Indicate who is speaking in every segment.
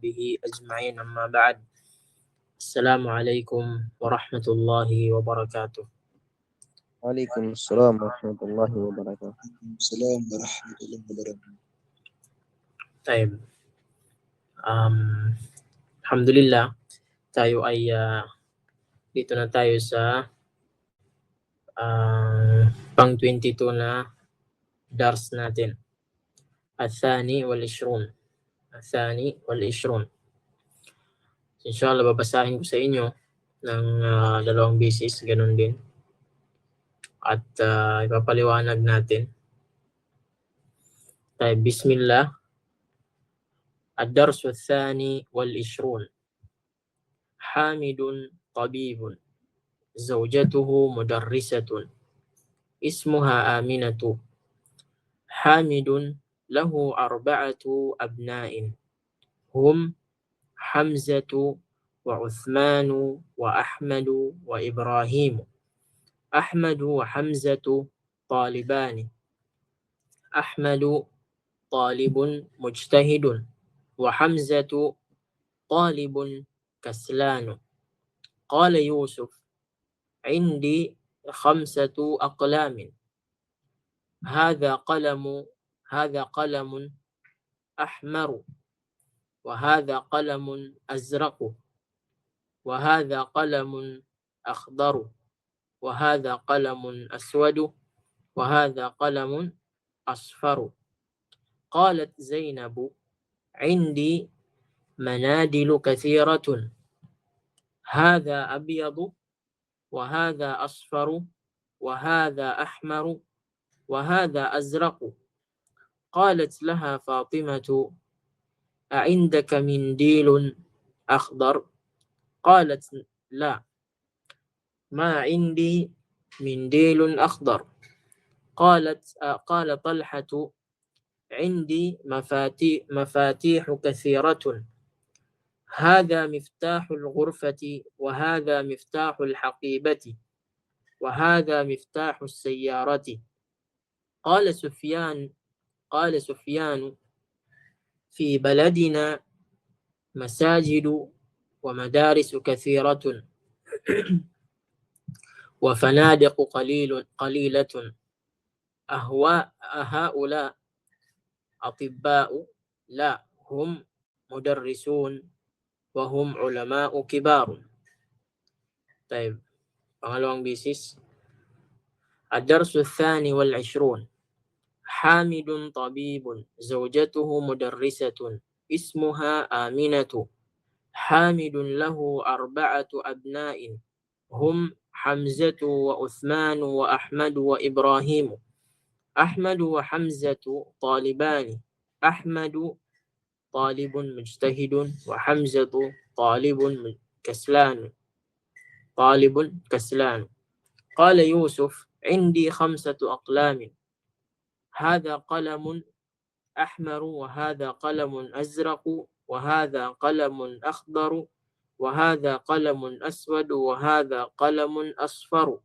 Speaker 1: وصحبه أجمعين أما بعد السلام عليكم ورحمة الله وبركاته.
Speaker 2: وعليكم السلام ورحمة الله وبركاته.
Speaker 3: السلام ورحمة الله وبركاته.
Speaker 1: طيب, Alhamdulillah tayo ay dito na tayo sa pang 22 na dars natin. Athani wal ishrun. Athani wal ishrun. Inshallah babasahin ko sa inyo ng 2 beses, ganun din. At ipapaliwanag natin. Tayo, Bismillah. الدرس الثاني والعشرون. حامد طبيب زوجته مدرسة اسمها آمنة. حامد له 4 أبناء هم حمزة وعثمان وأحمد وإبراهيم. أحمد وحمزة طالبان. أحمد طالب مجتهد وحمزة طالب كسلان. قال يوسف عندي 5 أقلام. هذا قلم أحمر وهذا قلم أزرق وهذا قلم أخضر وهذا قلم أسود وهذا قلم أصفر. قالت زينب عندي منادل كثيرة. هذا أبيض وهذا أصفر وهذا أحمر وهذا أزرق. قالت لها فاطمة أعندك منديل أخضر؟ قالت لا ما عندي منديل أخضر. قال طلحة عندي مفاتيح كثيرة. هذا مفتاح الغرفة وهذا مفتاح الحقيبة وهذا مفتاح السيارة. قال سفيان في بلدنا مساجد ومدارس كثيرة وفنادق قليلة. أهؤلاء أطباء؟ لا هم مدرسون وهم علماء كبار. طيب, pangalawang bisis. الدرس الثاني والعشرون. حامد طبيب زوجته مدرسة اسمها آمنة. حامد له 4 أبناء هم حمزة وعثمان وأحمد وإبراهيم. أحمد وحمزة طالبان. أحمد طالب مجتهد وحمزة طالب كسلان. قال يوسف عندي 5 أقلام. هذا قلم أحمر وهذا قلم أزرق وهذا قلم أخضر وهذا قلم أسود وهذا قلم أصفر.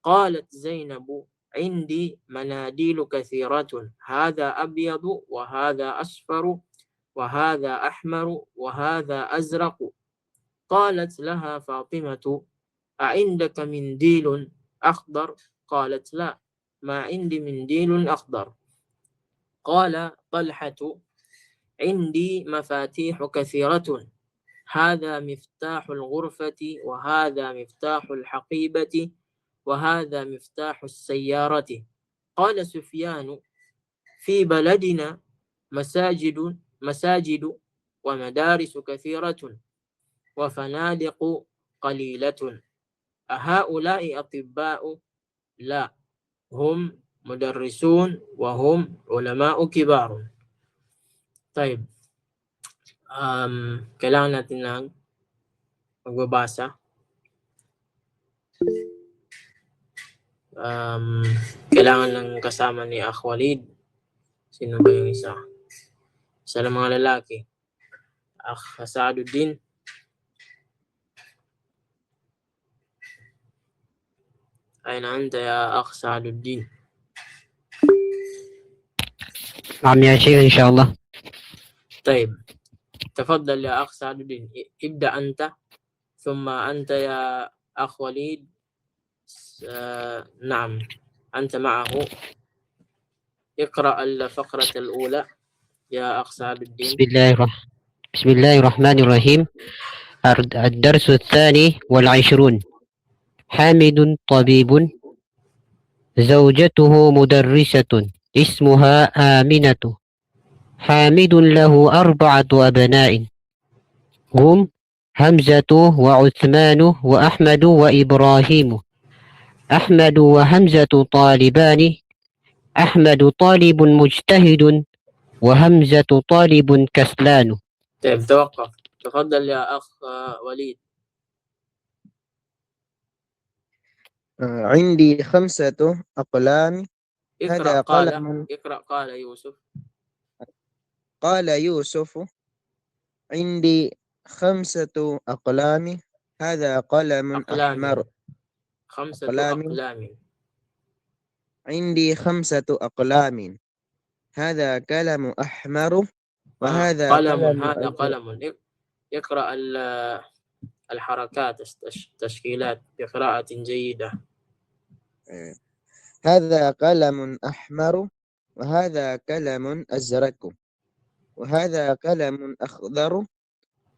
Speaker 1: قالت زينب عندي مناديل كثيرة. هذا أبيض وهذا أصفر وهذا أحمر وهذا أزرق. قالت لها فاطمة أعندك منديل أخضر؟ قالت لا ما عندي منديل أخضر. قال طلحة عندي مفاتيح كثيرة. هذا مفتاح الغرفة وهذا مفتاح الحقيبة وهذا مفتاح السيارة. قال سفيان في بلدنا مساجد ومدارس كثيرة وفنادق قليلة. أهؤلاء أطباء؟ لا هم مدرسون وهم علماء كبار. طيب, kailangan natin ng magbabasa. Kailangan ng kasama ni Akh Walid. Sino ba yung isa? Isa ng mga lalaki. Akh Sa'aduddin. أين أنت يا أخ سعد الدين؟
Speaker 4: نعم يا شيخ إن شاء الله.
Speaker 1: طيب, تفضل يا أخ سعد الدين، ابدأ أنت ثم أنت يا أخ وليد. نعم، أنت معه. اقرأ الفقرة الأولى يا أخ سعد الدين.
Speaker 4: بسم الله الرحمن الرحيم. الدرس 22. حامد طبيب، زوجته مدرسة اسمها آمنة. حامد له 4 أبناء هم همزة وعثمان وأحمد وإبراهيم. أحمد وهمزة طالبان. أحمد طالب مجتهد وهمزة طالب كسلان.
Speaker 1: طيب توقف. تفضل يا أخ وليد.
Speaker 2: عندي 5 أقلام. هذا قلم.
Speaker 1: اقرأ قال يوسف.
Speaker 2: قال يوسف: عندي 5 أقلام. هذا قلم أحمر.
Speaker 1: 5
Speaker 2: أقلام.
Speaker 1: أقلام.
Speaker 2: عندي 5 أقلام. هذا قلم أحمر وهذا
Speaker 1: قلم. هذا
Speaker 2: أزرق.
Speaker 1: قلم. اقرأ الحركات التشكيلات بقراءة جيدة.
Speaker 2: هذا قلم أحمر وهذا قلم أزرق وهذا قلم أخضر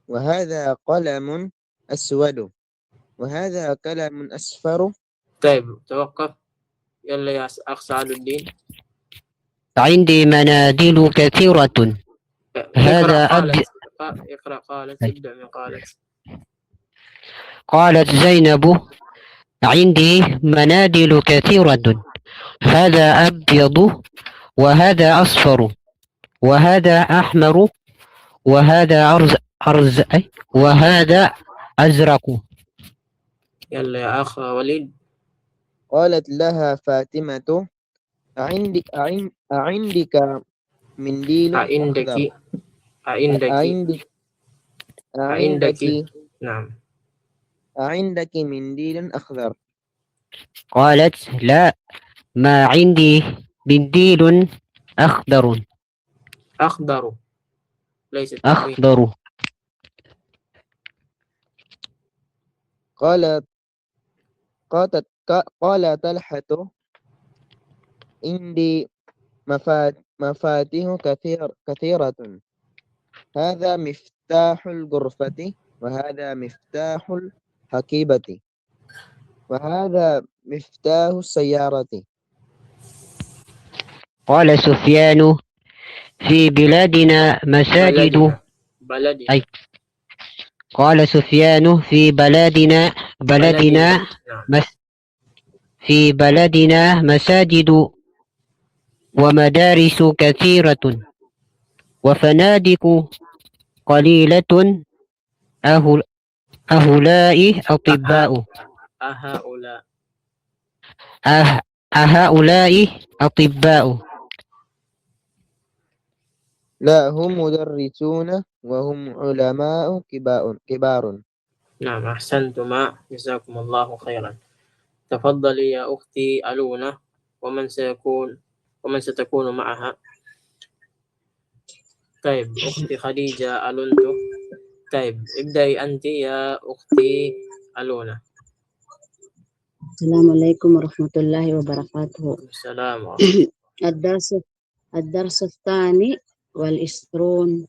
Speaker 2: وهذا قلم أسود وهذا قلم أصفر.
Speaker 1: طيب توقف. يلا يا أخ سعد الدين.
Speaker 4: عندي مناديل كثيرة. هذا
Speaker 1: اقرأ قالت. ابدأ من قالت.
Speaker 4: قالت زينب: عندي مناديل كثيرة. هذا أبيض وهذا أصفر وهذا أحمر وهذا وهذا أزرق.
Speaker 1: يلا يا أخ وليد.
Speaker 2: قالت لها فاطمة: أعندك منديل أخضر؟
Speaker 1: عندك. نعم.
Speaker 2: أعندك منديل أخضر؟
Speaker 4: قالت: لا، ما عندي منديل أخضر.
Speaker 1: أخضر ليس تنوين.
Speaker 4: أخضر.
Speaker 2: قال طلحة: عندي مفاتيح كثيرة. هذا مفتاح الغرفة وهذا مفتاح الحقيبة وهذا مفتاح السيارة.
Speaker 4: قال سفيان: في بلادنا مساجد.
Speaker 1: بلدنا.
Speaker 4: قال سفيان: في بلدنا في بلدنا مساجد ومدارس كثيرة وفنادق قليلة. أهؤلاء أطباء. أهؤلاء أطباء.
Speaker 2: لا، هم مدرسون وهم علماء كبار.
Speaker 1: نعم، أحسنتما، جزاكم الله خيرا. تفضلي يا أختي ألونا، ومن ستكون معها. طيب أختي خديجة ألونتو. طيب ابدأي أنت يا أختي ألونا.
Speaker 5: السلام عليكم ورحمة الله وبركاته.
Speaker 1: السلام ورحمة الله.
Speaker 5: الدرس 22.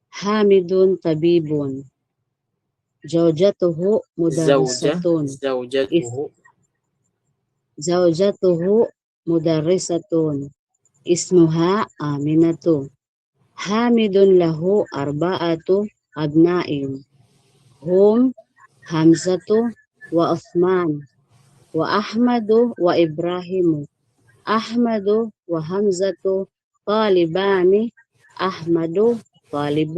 Speaker 5: حامد طبيب، زوجته مدرسة. زوجته مدرسة اسمها آمنة. حامد له 4 أبناء هم همزة وعثمان وأحمد وإبراهيم. أحمد وهمزة طالبان. أحمد طالب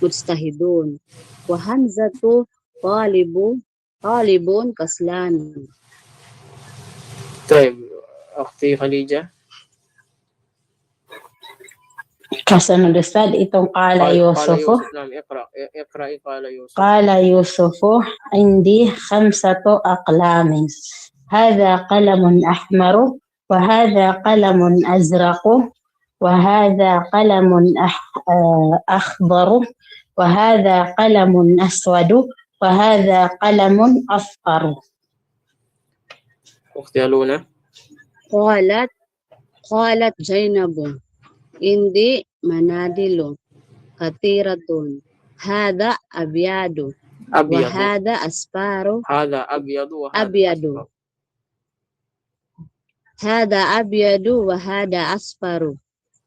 Speaker 5: مجتهدون وهمزة طالب كسلان.
Speaker 1: طيب أختي خديجة.
Speaker 6: Hasan Ustaz, itong qala Yusufu.
Speaker 1: نعم، اقرأي قال يوسف.
Speaker 6: Qala Yusufu, عندي 5 أقلام. هذا قلم أحمر وهذا قلم أزرق وهذا قلم أخضر وهذا قلم أسود وهذا قلم أصفر.
Speaker 1: أختي ألونا.
Speaker 5: قالت زينب عندي مناديل كثيرة هذا أبيض وهذا أصفر.
Speaker 1: هذا أبيض وهذا
Speaker 5: أبيض.
Speaker 1: أصفر.
Speaker 5: هذا أبيض وهذا أصفر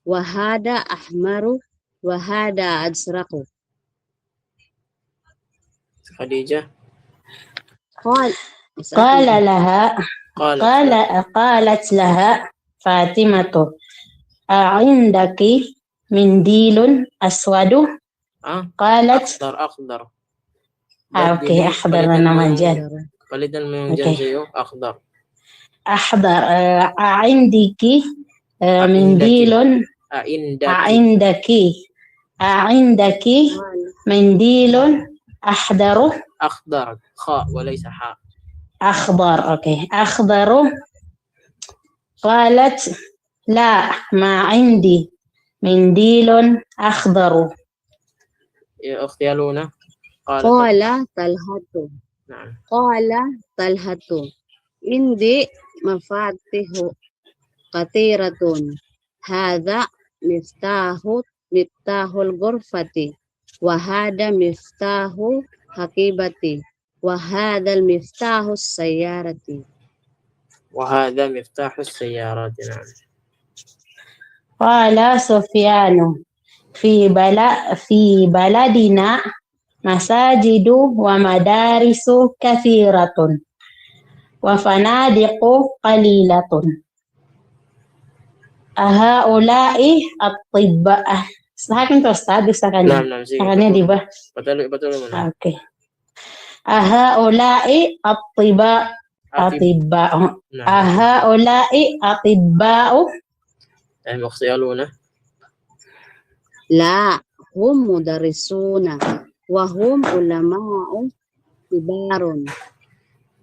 Speaker 5: وهذا أحمر وهذا أزرق.
Speaker 1: خديجة.
Speaker 6: قالت لها فاطمة عندك منديل أسود؟ قالت
Speaker 1: أخضر.
Speaker 6: أوكي أخضر أنا مجال.
Speaker 1: قليلا من جنزيو أخضر.
Speaker 6: أحضر عندك منديل عندك منديل
Speaker 1: أخضر خاء وليس حاء.
Speaker 6: أخضر. أوكي أخضر. قالت لا ما عندي منديل أخضر.
Speaker 1: يا أختي ألونا.
Speaker 5: قال طلحة.
Speaker 1: نعم.
Speaker 5: قال طلحة عندي مفاتيح كثيرة هذا مفتاح الغرفة وهذا مفتاح حقيبتي وهذا المفتاح السيارة.
Speaker 1: وهذا مفتاح السيارات. نعم.
Speaker 6: قال سفيان في بلدنا مساجد ومدارس كثيرة وفنادق قليلة أهؤلاء الطباء. Sakin to Ustaz bisa kan?
Speaker 1: نعم.
Speaker 6: Sakannya di bawah.
Speaker 1: Betul.
Speaker 6: Oke. أهؤلاء الطباء. أهؤلاء أطباء.
Speaker 1: أختي ألونا.
Speaker 5: لا هم مدرسون وهم علماء كبار.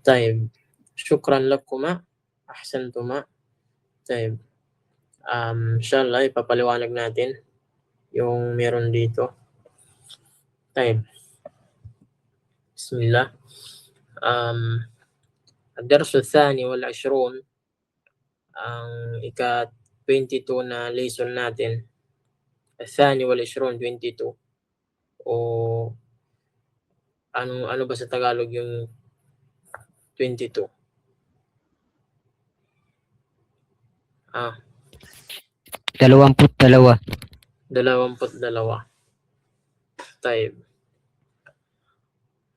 Speaker 1: طيب شكرا لكما أحسنتما. طيب inshallah ipapaliwanag natin yung meron dito. طيب بسم الله. الدرس الثاني والعشرون ang ika-22 na lesson natin. الثاني والعشرون 22 o ano ba sa Tagalog yung 22?
Speaker 4: 22.
Speaker 1: 22. Tayo.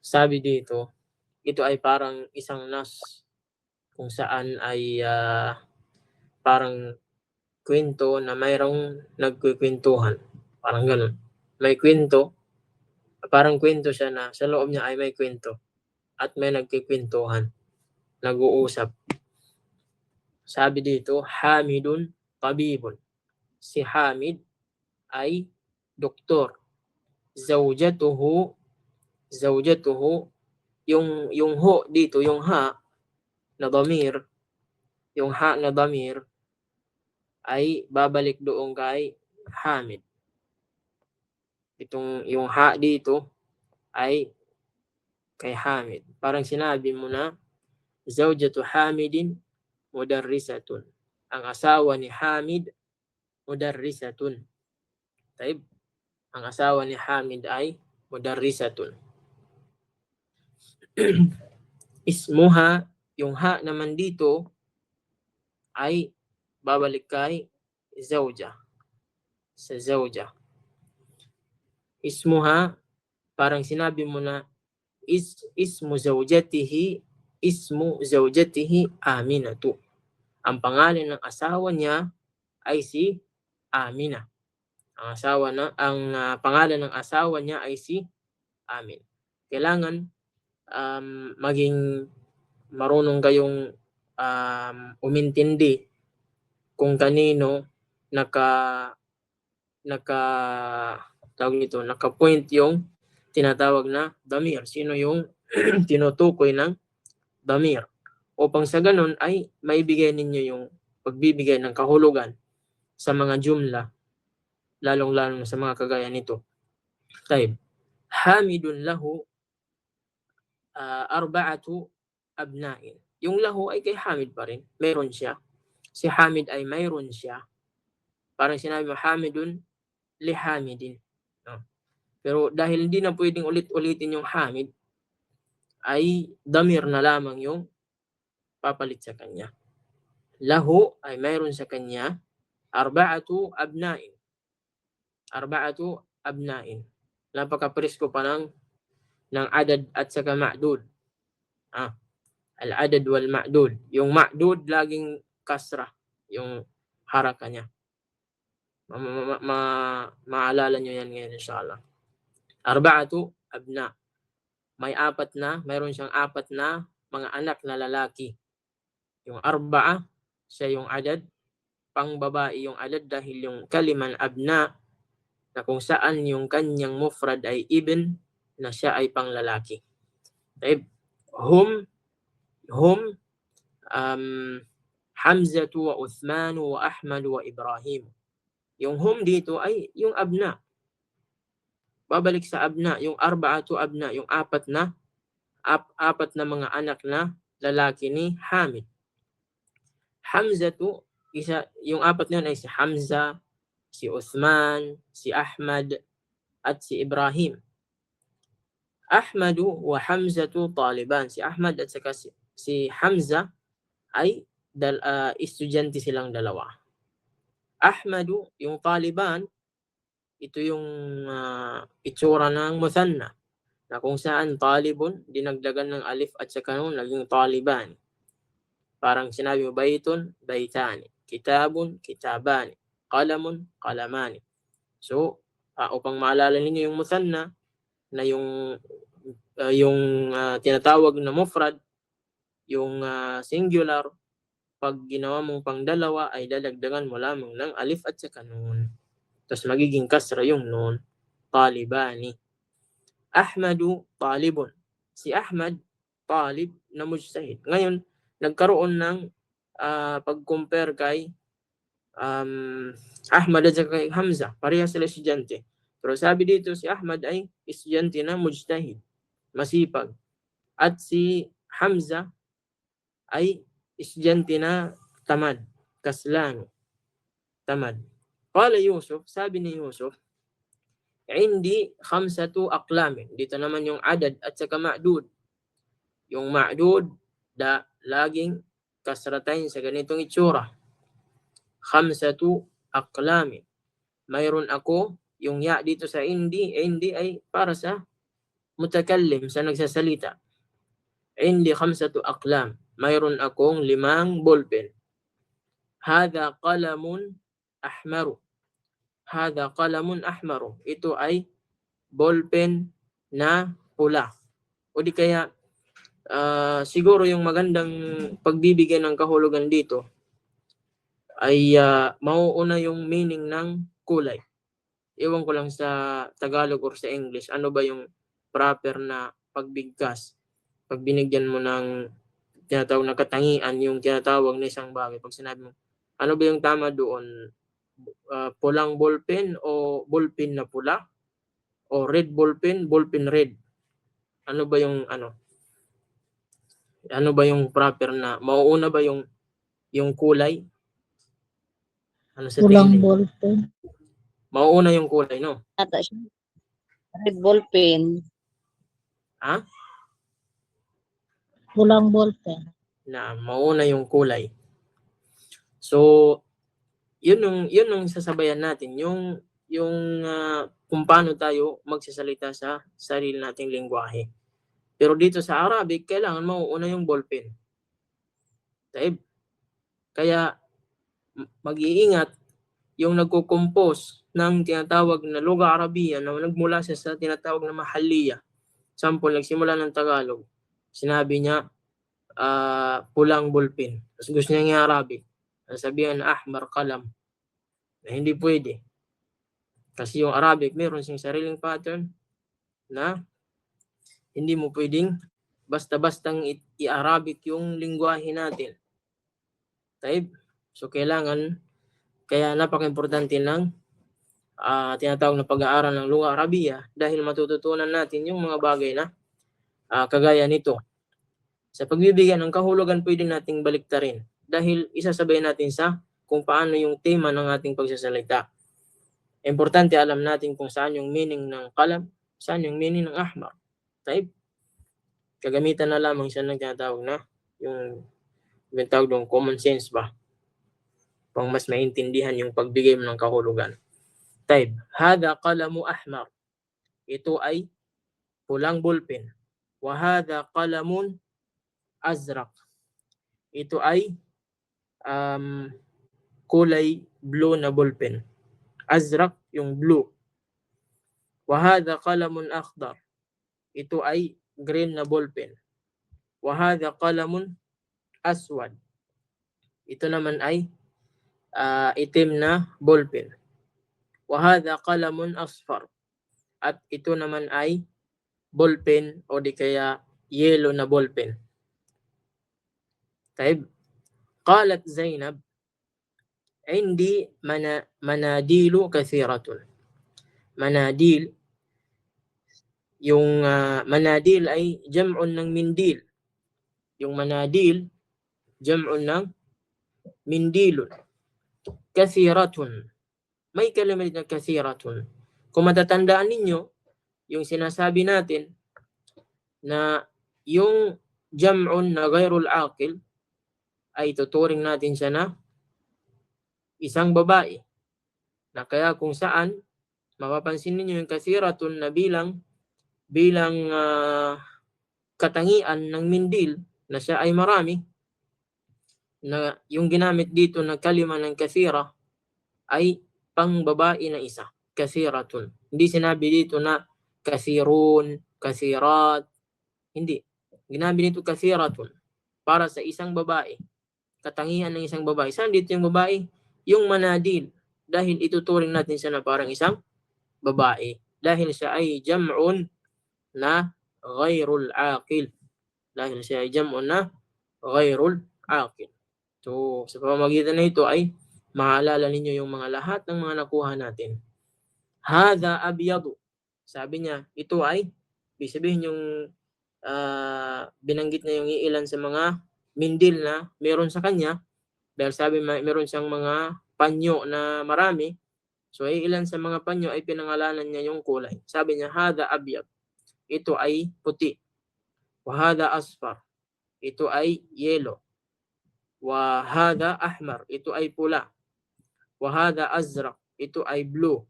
Speaker 1: Sabi dito, ito ay parang isang nas kung saan ay parang kwento na mayroong nagkukwentuhan. Parang ganun. May kwento, parang kwento siya na sa loob niya ay may kwento at may nagkukwentuhan, nag-uusap. Sabi dito, Hamidun tabibun. Si Hamid ay doktor. Zawjatuhu, yung ho dito, yung ha na damir, yung ha na damir ay babalik doon kay Hamid. Yung ha dito ay kay Hamid. Parang sinabi mo na, Zawjatu Hamidin mudarrisatun. Ang asawa ni Hamid mudarrisatun. Taib. Ang asawa ni Hamid ay mudarrisatun. Ismuha, yung ha naman dito ay babalik kay zawja. Sa zawja. Ismuha, parang sinabi mo na ismu zawjatihi Aminatu. Ang pangalan ng asawa niya ay si Amina. Ang pangalan ng asawa niya ay si Amin. Kailangan maging marunong kayong umintindi kung kanino naka-point yung tinatawag na damir. Sino yung tinutukoy ng damir. Upang sa ganun ay maibigay ninyo yung pagbibigay ng kahulugan sa mga jumla, lalong-lalo sa mga kagaya nito. Taib. Hamidun lahu arba'atu abna'in. Yung lahu ay kay Hamid pa rin. Meron siya. Si Hamid ay mayroon siya. Parang sinabi mo, Hamidun li Hamidin. No? Pero dahil hindi na pwedeng ulit-ulitin yung Hamid, ay damir na lamang yung papalit sa kanya. Lahu ay mayroon sa kanya arba'atu abna'in. Arba'atu abna'in. Napaka-presko pa ng adad at saka ma'dud. Al-adad wal ma'dud. Yung ma'dud laging kasra, yung haraka niya. Maalala nyo yan ngayon inshallah. Arba'atu abna. Mayroon siyang apat na mga anak na lalaki. Yung arba'a, siya yung adad, pang babae yung adad dahil yung kaliman abna na kung saan yung kanyang mufrad ay ibn na siya ay pang lalaki. Hum Hamzatu wa Uthman wa Ahmad wa Ibrahim. Yung hum dito ay yung abna. Babalik sa abna, yung arba'atu abna, yung apat na mga anak na lalaki ni Hamid. Hamzatu, yung apat na yun ay si Hamza, si Uthman, si Ahmad, at si Ibrahim. Ahmadu wa Hamzatu taliban. Si Ahmad at saka si Hamza ay estudyante silang dalawa. Ahmadu, yung taliban, ito yung itsura ng muthanna na kung saan talibun, dinagdagan ng alif at saka nun, naging taliban. Parang sinabi mo, baytun, baytani, kitabun, kitabani, qalamun, qalamani. So, upang maalala ninyo yung muthanna, na yung tinatawag na mufrad, yung singular, pag ginawa mong pang dalawa, ay dadagdagan mo lamang ng alif at saka nun. Tapos magiging kasra yung nun, talibani. Ahmadu talibun. Si Ahmad, talib na mujtahid. Ngayon, nagkaroon ng pag-compare kay Ahmad at kay Hamza. Pareha sila estudyante. Pero sabi dito, si Ahmad ay estudyante na mujtahid, masipag. At si Hamza ay estudyante na tamad, kaslan, tamad. Qala Yusuf, sabi ni Yusuf, Indi khamsatu aqlamin. Dito naman yung adad at saka ma'dud. Yung ma'dud, laging kasratain sa ganitong itsura. Khamsatu aqlamin. Mayroon ako, yung ya dito sa indi ay para sa mutakallim, sa nagsasalita. Indi khamsatu aqlam. Mayroon akong 5 ballpen. Hadha qalamun ahmaru. Hadha qalamun ahmaru. Ito ay ballpen na pula. O di kaya siguro yung magandang pagbibigay ng kahulugan dito ay mauuna yung meaning ng kulay. Ewan ko lang sa Tagalog or sa English, ano ba yung proper na pagbigkas pag binigyan mo ng tinatawag na katangian, yung tinatawag na isang bagay. Pag sinabi mo, ano ba yung tama doon? Pulang ballpen o ballpen na pula? O red ballpen, ballpen red? Ano ba yung ano ba yung proper na mauuna ba yung kulay? Ano sa
Speaker 6: Pulang
Speaker 1: tingin niyo?
Speaker 6: ballpen.
Speaker 1: Mauuna yung kulay, no?
Speaker 5: Ata siya. Red ballpen.
Speaker 1: Ha?
Speaker 6: Pulang ballpen.
Speaker 1: Na mauuna yung kulay. So, yun yung sasabayan natin, yung kung paano tayo magsasalita sa sarili nating lengguwahe. Pero dito sa Arabic, kailangan mauuna yung ballpen. Taib. Kaya, mag-iingat yung nagko-compose ng tinatawag na lugha Arabiya na nagmula sa tinatawag na mahaliya. Sample, nagsimula ng Tagalog. Sinabi niya, pulang ballpen. Tapos gusto niya ng Arabic. Sabihan na ahmar kalam. Na hindi pwede. Kasi yung Arabic, meron siyang sariling pattern na hindi mo pwedeng basta-bastang i-Arabic yung lingwahe natin. Taib. So, kailangan Kaya napaka-importante ng tinatawag na pag-aaral ng Lugha Arabiya dahil matututunan natin yung mga bagay na kagaya nito. Sa pagbibigyan ng kahulugan, pwede nating baliktarin dahil isasabay natin sa kung paano yung tema ng ating pagsasalita. Importante alam natin kung saan yung meaning ng qalam, saan yung meaning ng ahmar. Type. Kagamitan na lamang siya ng tinatawag na yung tawag ng common sense ba? Pang mas maintindihan yung pagbigay mo ng kahulugan. Type. Hada qalamu ahmar. Ito ay pulang ballpen. Wa hada qalamun azraq. Ito ay kulay blue na ballpen. Azraq yung blue. Wa hada qalamun akhdar. Ito ay green na ballpen. Wa hada qalamun aswad. Ito naman ay itim na ballpen. Wa hada qalamun asfar. At ito naman ay ballpen o di kaya yellow na ballpen. Taib. Qalat Zainab, Indi manadilu kathiratun. Manadil, yung manadil ay jam'un ng mindil. Yung manadil, jam'un ng mindilun. Kathiratun. May kalimat na kathiratun. Kung matatandaan ninyo, yung sinasabi natin na yung jam'un na ghairul aqil ay tuturing natin siya na isang babae. Na kaya kung saan, mapapansin ninyo yung kathiratun na bilang katangian ng mindil na siya ay marami, na yung ginamit dito na kalima ng kathira ay pang babae na isa. Kathiratun. Hindi sinabi dito na kathirun, kathirat. Hindi. Ginamit dito kathiratun para sa isang babae. Katangian ng isang babae. Saan dito yung babae? Yung manadil. Dahil ituturing natin siya na parang isang babae. Dahil siya ay jam'un na ghairul aqil. Dahil siya ay jam'un na ghairul aqil. So, sa pamamagitan na ito ay maalala ninyo yung mga lahat ng mga nakuha natin. Hadha abyadu. Sabi niya, ito ay, ibig sabihin yung binanggit na yung iilan sa mga mindil na meron sa kanya, dahil sabi meron siyang mga panyo na marami, so ilan sa mga panyo ay pinangalanan niya yung kulay. Sabi niya, hada abyad, ito ay puti. Wa hada asfar, ito ay yellow. Wa hada ahmar, ito ay pula. Wa hada azraq, ito ay blue.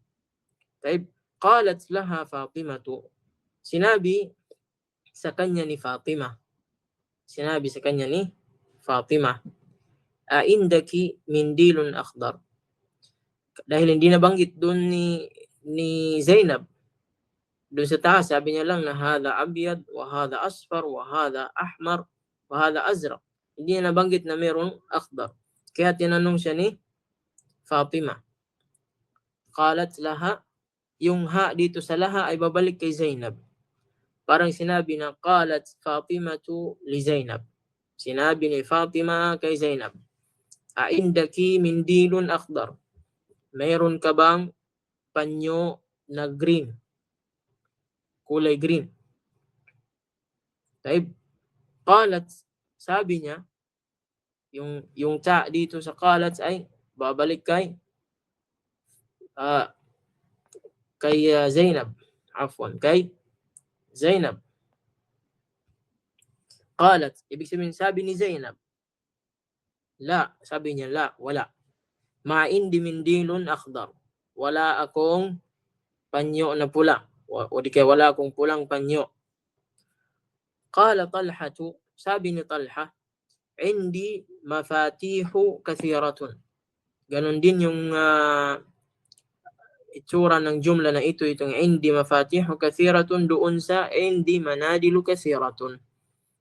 Speaker 1: Qalat laha Fatimatu, sinabi sa kanya ni Fatima, indaki mindilun akhdar. Dahil hindi nabanggit doon ni Zainab, doon sa taas sabi niya lang na hada abyad, wa hada asfar, wa hada ahmar, wa hada azraq. Hindi niya nabanggit na mayroong akhdar. Kaya tinanong siya ni Fatima. Qalat laha, yung ha dito sa laha ay babalik kay Zainab. Parang sinabi na qalat Fatimatu li Zainab. Sinabi ni Fatima kay Zainab, indaki mindilun akhdar. Mayroon ka bang panyo na green? Kulay green. Taib. Qalat, sabi niya, yung ta dito sa qalat ay babalik kay Zainab. Kay Zainab. Qalat, ibig sabihin sabi ni Zainab, la, sabi niya la, wala. Ma'indi mindilun akhdar. Wala akong panyo na pula. O di kaya wala akong pulang panyo. Qala Talhatu, sabi ni Talha, indi mafatihu kathiratun. Ganon din yung itsura ng jumla na ito, itong indi mafatihu kathiratun doon sa indi manadilu kathiratun.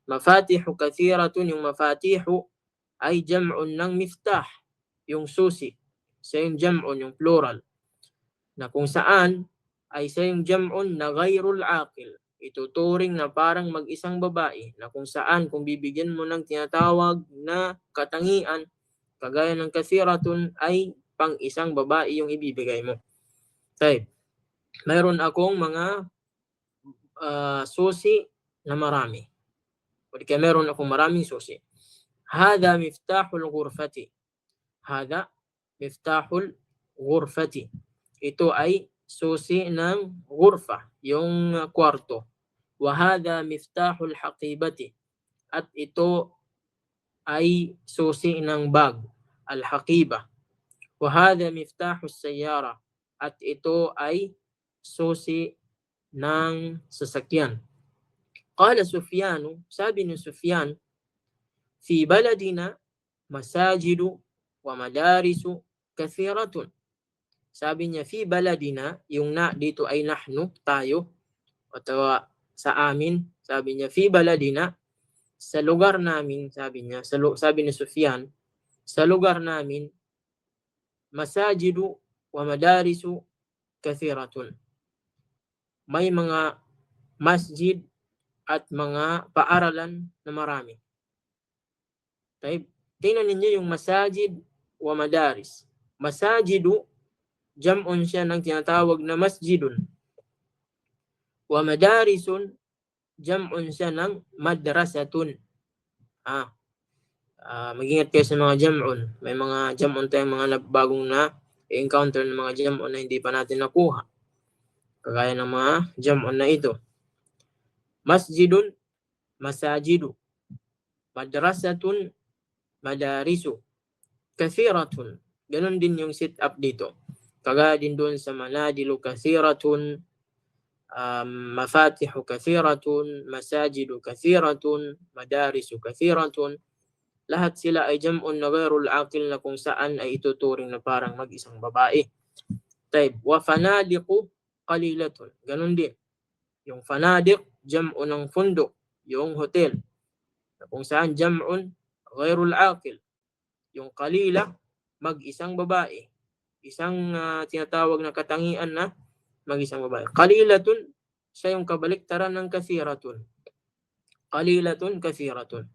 Speaker 1: Mafatihu kathiratun, yung mafatihu ay jam'un ng miftah, yung susi. Sa yung jam'un, yung plural. Na kung saan ay sa yung jam'un na ghairul aqil. Ituturing na parang mag-isang babae, na kung saan kung bibigyan mo ng tinatawag na katangian, kagaya ng kathiratun ay pang isang babae yung ibibigay mo. Tayo. Mayroon akong mga susi na marami. O di kaya mayroon akong maraming susi. Hada miftahul ghurfati. Hada miftahul ghurfati. Ito ay susi ng ghurfa, yung kwarto. Wa hada miftahul haqibati. At ito ay susi ng bag, al-haqiba. Wa hada miftahus sayyara. At ito ay susi ng sasakyan. Qala Sufyan, sabi ni Sufyan, fi baladina masajidu wa madarisu kathiratun. Sabi niya, fi baladina, yung na dito ay nahnu, tayo, o sa amin. Sabi niya, fi baladina, sa lugar namin, sabi niya, sabi ni Sufyan, sa lugar namin, masajidu wa madarisu kathiratun. May mga masjid at mga paaralan na marami. Tingnan ninyo yung masajid wa madaris. Masajidu, jam'un siya ng tinatawag na masjidun. Wa madarisun, jam'un siya ng madrasatun. Mag-ingat kayo sa mga jam'un. May mga jam'un tayong mga bagong na encounter ng mga jam'un na hindi pa natin nakuha. Kagaya ng mga jam'un na ito. Masjidun, masajidu. Madrasatun, madarisu. Kathiratun. Ganon din yung sit up dito. Kagaya din doon sa manadilu kathiratun, mafatihu kathiratun, masajidu kathiratun, madarisu kathiratun. Lahat sila ay jam'un na ghairul aqil na kung saan ay ituturing na parang mag-isang babae. Wa fanadiqu qalilatun. Ganon din. Yung fanadiq, jam'un ng fundok, yung hotel. Kung saan jam'un ghairul aqil. Yung qalila, mag-isang babae. Isang tinatawag na katangian na mag-isang babae. Qalilatun, siya yung kabaliktaran ng kathiratun. Qalilatun, kathiratun.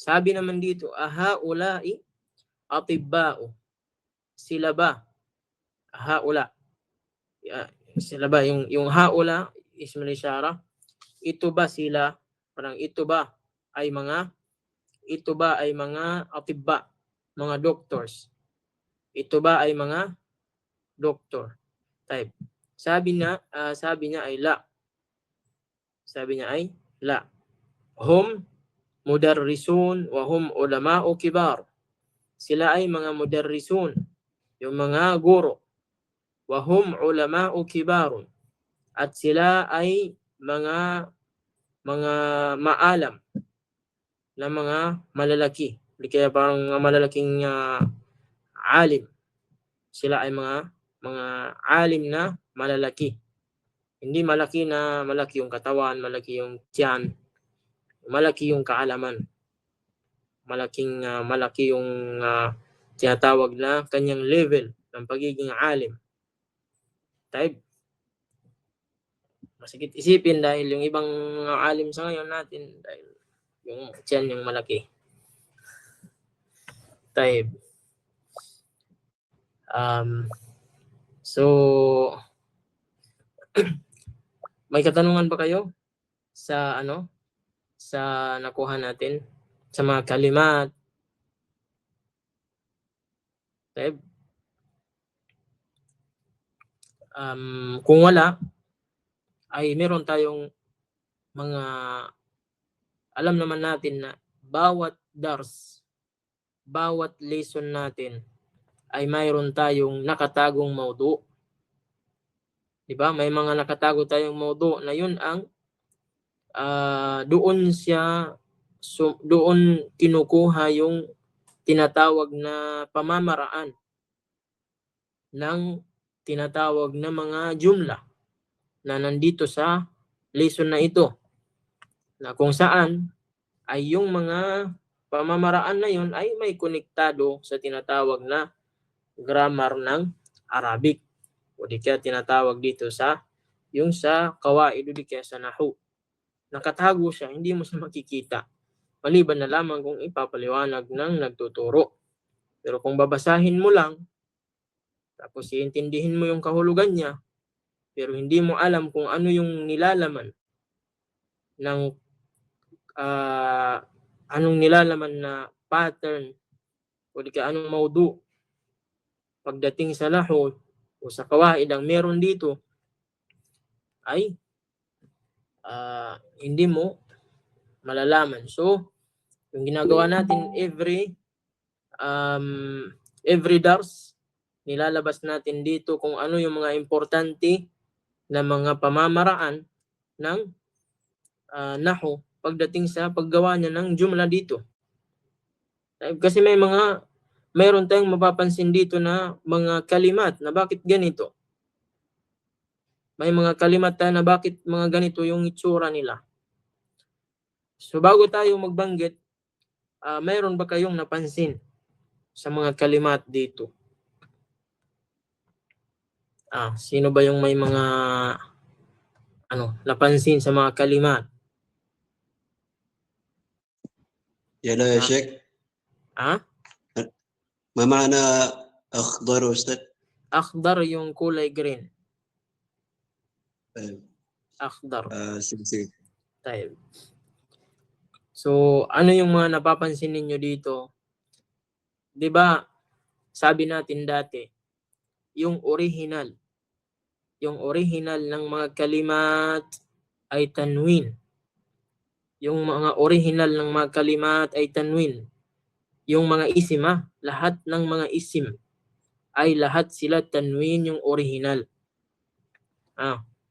Speaker 1: Sabi naman dito, ahaulai atibba'u. Sila ba? Haula. Sila ba? Yung haula, ismul isyara. Ito ba sila? Parang ito ba ay mga atibba, mga doctors. Ito ba ay mga doktor? Sabi niya ay la. Sabi niya ay la. Hum mudarrisun wa hum ulama'u kibar. Sila ay mga mudarrisun, yung mga guro. Wa hum ulama'u kibarun. At sila ay mga maalam na mga malalaki. Kaya parang malalaking alim. Sila ay mga alim na malalaki. Hindi malaki na malaki yung katawan, malaki yung tiyan, malaki yung kaalaman. Malaki yung tinatawag na kanyang level ng pagiging alim. Masakit isipin dahil yung ibang alim sa ngayon natin, dahil yung tiyan yung malaki. So, may katanungan ba kayo sa sa nakuha natin sa mga kalimat? Kung wala, ay meron tayong mga alam naman natin na bawat dars, bawat lesson natin ay mayroon tayong nakatagong maudu. Diba? May mga nakatago tayong maudu na yun ang doon kinukuha yung tinatawag na pamamaraan ng tinatawag na mga jumla na nandito sa lesson na ito, na kung saan ay yung mga pamamaraan na yun ay may konektado sa tinatawag na grammar ng Arabic, o di kaya tinatawag dito sa kawaid, o di kaya sa nahu. Nakatago siya, hindi mo siya makikita maliban na lamang kung ipapaliwanag ng nagtuturo. Pero kung babasahin mo lang, tapos iintindihin mo yung kahulugan niya, pero hindi mo alam kung ano yung nilalaman ng anong nilalaman na pattern o di ka anong maudu pagdating sa nahwu o sa kawaid ang meron dito, ay hindi mo malalaman. So, yung ginagawa natin every dars, nilalabas natin dito kung ano yung mga importante na mga pamamaraan ng nahwu pagdating sa paggawa niya ng jumla dito. Kasi mayroon tayong mapapansin dito na mga kalimat na bakit ganito. May mga kalimat tayo na bakit mga ganito yung itsura nila. So bago tayo magbanggit, mayroon ba kayong napansin sa mga kalimat dito? Sino ba yung may mga napansin sa mga kalimat?
Speaker 3: يلا يا شيخ ما معنى أخضر أستاذ؟
Speaker 1: Akhdar yung kulay green. Akhdar.
Speaker 3: sige.
Speaker 1: Tayo. So, ano yung mga napapansin ninyo dito? 'Di ba? Sabi natin dati, yung original ng mga kalimat ay tanwin. Yung mga original ng mga kalimat ay tanwin. Yung mga isim, lahat ng mga isim ay lahat sila tanwin yung original.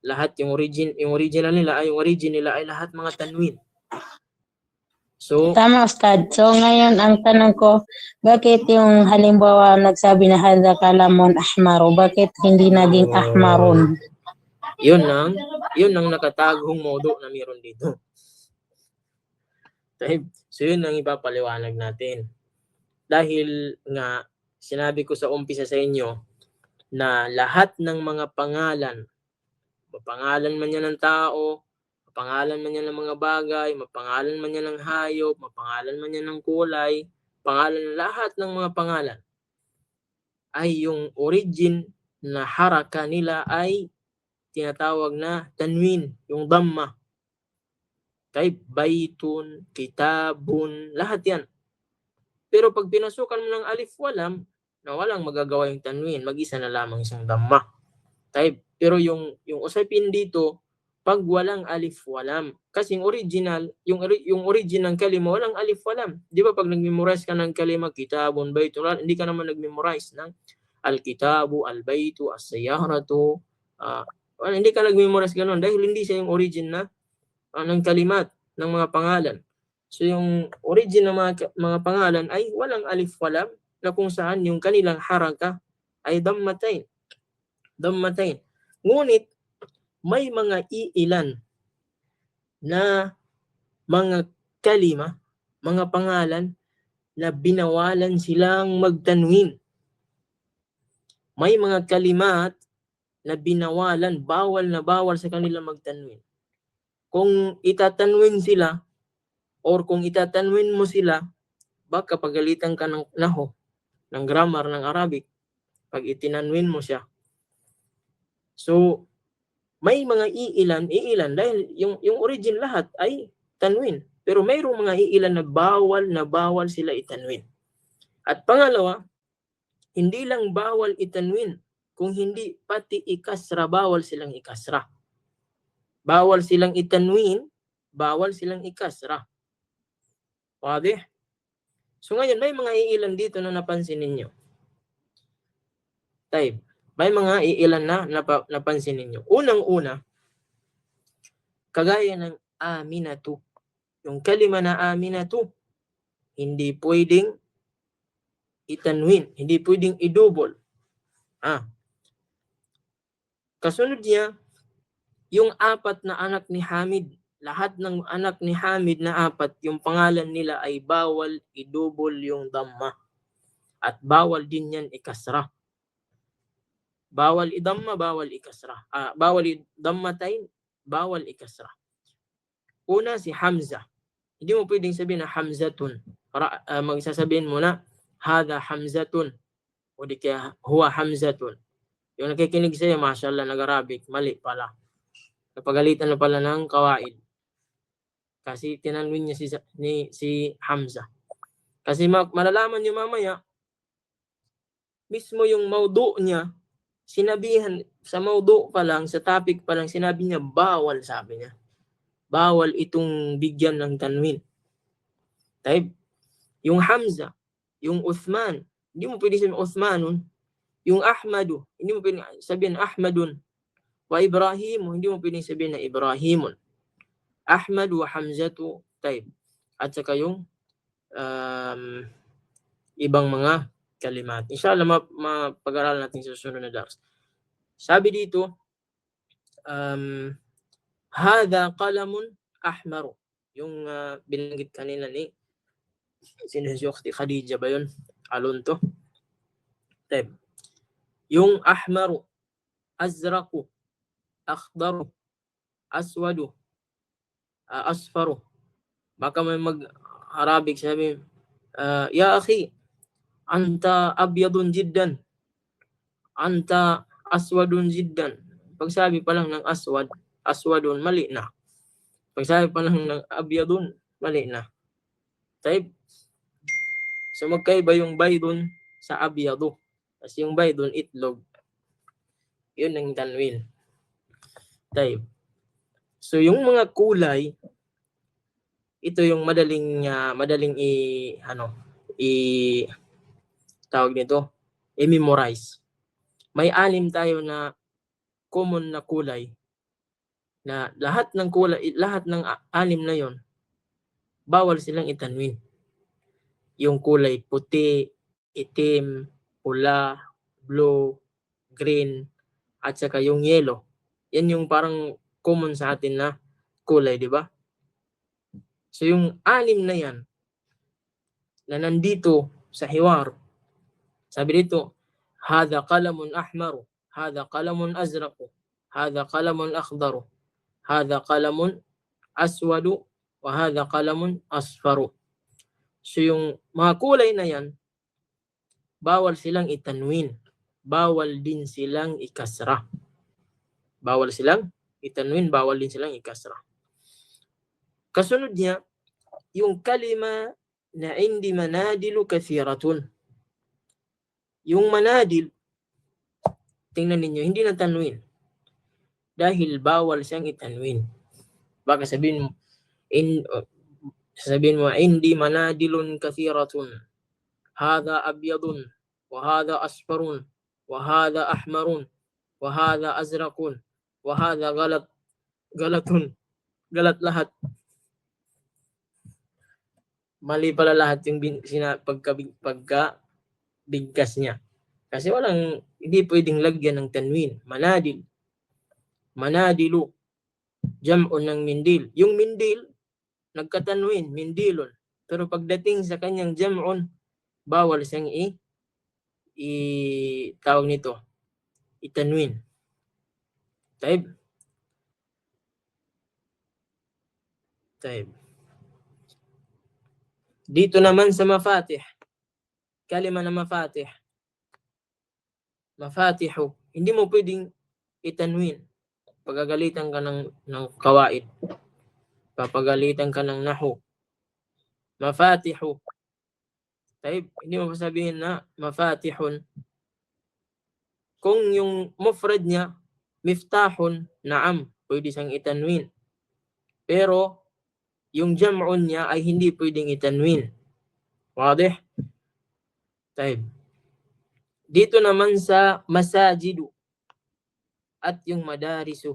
Speaker 1: Lahat yung original nila ay lahat mga tanwin. So,
Speaker 6: Tama, Ustad. So, ngayon, ang tanong ko, bakit yung halimbawa nagsabi na hadha kalamun ahmaro, bakit hindi naging ahmarun?
Speaker 1: Yun ang nakatagong modo na meron dito. So, yun ang ipapaliwanag natin. Dahil nga, sinabi ko sa umpisa sa inyo na lahat ng mga pangalan, mapangalan man yan ng tao, mapangalan man yan ng mga bagay, mapangalan man yan ng hayop, mapangalan man yan ng kulay, lahat ng mga pangalan ay yung origin na haraka nila ay tinatawag na tanwin, yung dhamma. Kay baitun, kitabun, lahat yan. Pero pag pinasukan mo ng alif walam, na walang magagawa yung tanwin, mag-isa na lamang isang dhamma. Pero yung usapin dito, pag walang alif walam, kasi yung origin ng kalima walang alif walam. Di ba pag nag-memorize ka ng kalima kitabun, baitun, hindi ka naman nag-memorize ng al-kitabu, al-baitu, as-sayyaratu, hindi ka nag-memorize ganun dahil hindi siya yung origin na ng kalimat ng mga pangalan. So yung origin ng mga pangalan ay walang alif walam, na kung saan yung kanilang haraka ay dammatain. Ngunit may mga iilan na mga kalima, mga pangalan na binawalan silang magtanwin. May mga kalimat na binawalan, bawal sa kanila magtanwin. Kung itatanwin sila or kung itatanwin mo sila, baka pagalitan ka ng nahwu, ng grammar ng Arabic pag itinanwin mo siya. So, may mga iilan dahil yung origin lahat ay tanwin. Pero mayroong mga iilan na bawal sila itanwin. At pangalawa, hindi lang bawal itanwin, kung hindi pati ikasra, bawal silang ikasra. Bawal silang itanwin, bawal silang ikasra. Wadih? So ngayon, may mga iilan dito na napansin ninyo. May mga iilan na napansin ninyo. Unang-una, kagaya ng aminatu. Yung kalima na aminatu, hindi pwedeng itanwin, hindi pwedeng idouble. Kasunod niya, yung apat na anak ni Hamid, lahat ng anak ni Hamid na apat, yung pangalan nila ay bawal idouble yung dhamma. At bawal din yan ikasra. Bawal idamma, bawal ikasra. Bawal idammatain, bawal ikasra. Una si Hamza. Hindi mo pwedeng sabihin na Hamzatun. Magsasabihin mo na hada Hamzatun. O di kaya huwa Hamzatun. Yung nakikinig sa'yo, mashallah, nag-Arabic, mali pala. Napagalitan na pala ng kawaid. Kasi tinanwin niya si Hamza. Kasi malalaman niyo mamaya, mismo yung maudu niya, sinabihan, sa maudu pa lang, sa topic pa lang, sinabi niya, bawal, sabi niya. Bawal itong bigyan ng tanwin. Taib, yung Hamza, yung Uthman, hindi mo pwede sabihin Uthmanun. Yung Ahmadu, hindi mo pwede sabihin Ahmadun. Wa Ibrahimu, hindi mo pwede sabihin na Ibrahimun. Ahmad wa Hamzatu, taib. At saka yung ibang mga kalimat. Inshallah, mapag-aralan natin sa susunod na dars. Sabi dito, hada qalamun ahmaru. Yung binanggit kanina ni Sinusukti Khadija ba yun? Alonto. Taib. Yung ahmaru, azraku, akhdaru, aswadu, asfaru. Baka may mag-Arabic sabi, ya akhi, anta abyadun jiddan, anta aswadun jiddan. Pag sabi pa lang ng aswadun, mali na. Pag sabi pa lang ng abyadun, mali na. Taib. So magkaiba yung baydun sa abyadu. Kasi yung baydun, itlog. Yun ang tanwin. Taib. So yung mga kulay, ito yung madaling tawag nito, i-memorize. May 6 tayo na common na kulay na lahat ng 6 na yon bawal silang itanwin. Yung kulay puti, itim, pula, blue, green, at saka yung yellow. Yan yung parang common sa atin na kulay, di ba? So yung 6 na yan na nandito sa hiwar, sabi dito, hada qalamun ahmaru, hada qalamun azraqu, hada qalamun akhdaru, hada qalamun aswadu, wa hada qalamun asfaru. So yung mga kulay na yan, bawal silang itanwin. Bawal din silang ikasra. Bawal silang itanwin, bawal din silang ikasra. Kasunod niya, yung kalima na indi manadilu kathiratun. Yung manadil, tingnan ninyo, hindi na tanwin. Dahil bawal siyang itanwin. Baka sabihin mo, indi manadilun kathiratun. Hada abyadun, wa hada asfarun, wa hada ahmarun, wa hada azraqun, wa hada galatun. Galat lahat. Mali pala lahat yung pagka-bigkas niya. Kasi hindi pwedeng lagyan ng tanwin. Manadil. Manadilu. Jam'un ng mindil. Yung mindil, nagkatanwin, mindilon. Pero pagdating sa kanyang jam'un, bawal siyang tawag nito, itanwin. Taib. Dito naman sa mafatih, kalima na mafatih, mafatihu, hindi mo pwedeng itanwin. Pagagalitan ka ng kawaid, papagalitan ka ng nahu. Mafatihu, taib, hindi mo sabihin na mafatihun. Kung yung mufrad niya, miftahun, naam, pwede siyang itanwin. Pero yung jam'un niya ay hindi pwedeng itanwin. Wadih? Taib. Dito naman sa masajidu at yung madarisu.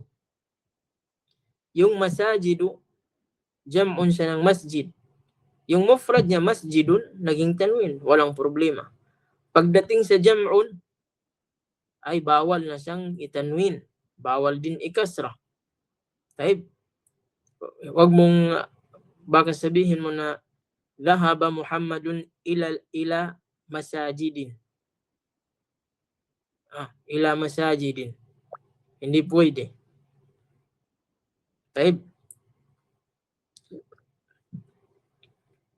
Speaker 1: Yung masajidu, jam'un siya ng masjid. Yung mufrad niya, masjidun, naging tanwin. Walang problema. Pagdating sa jam'un, ay bawal na siyang itanwin. Bawal din ikasra. Taib. Wag mong, baka sabihin mo na, dhahaba Muhammadun ila masajidin. Ila masajidin. Hindi pwede. Taib.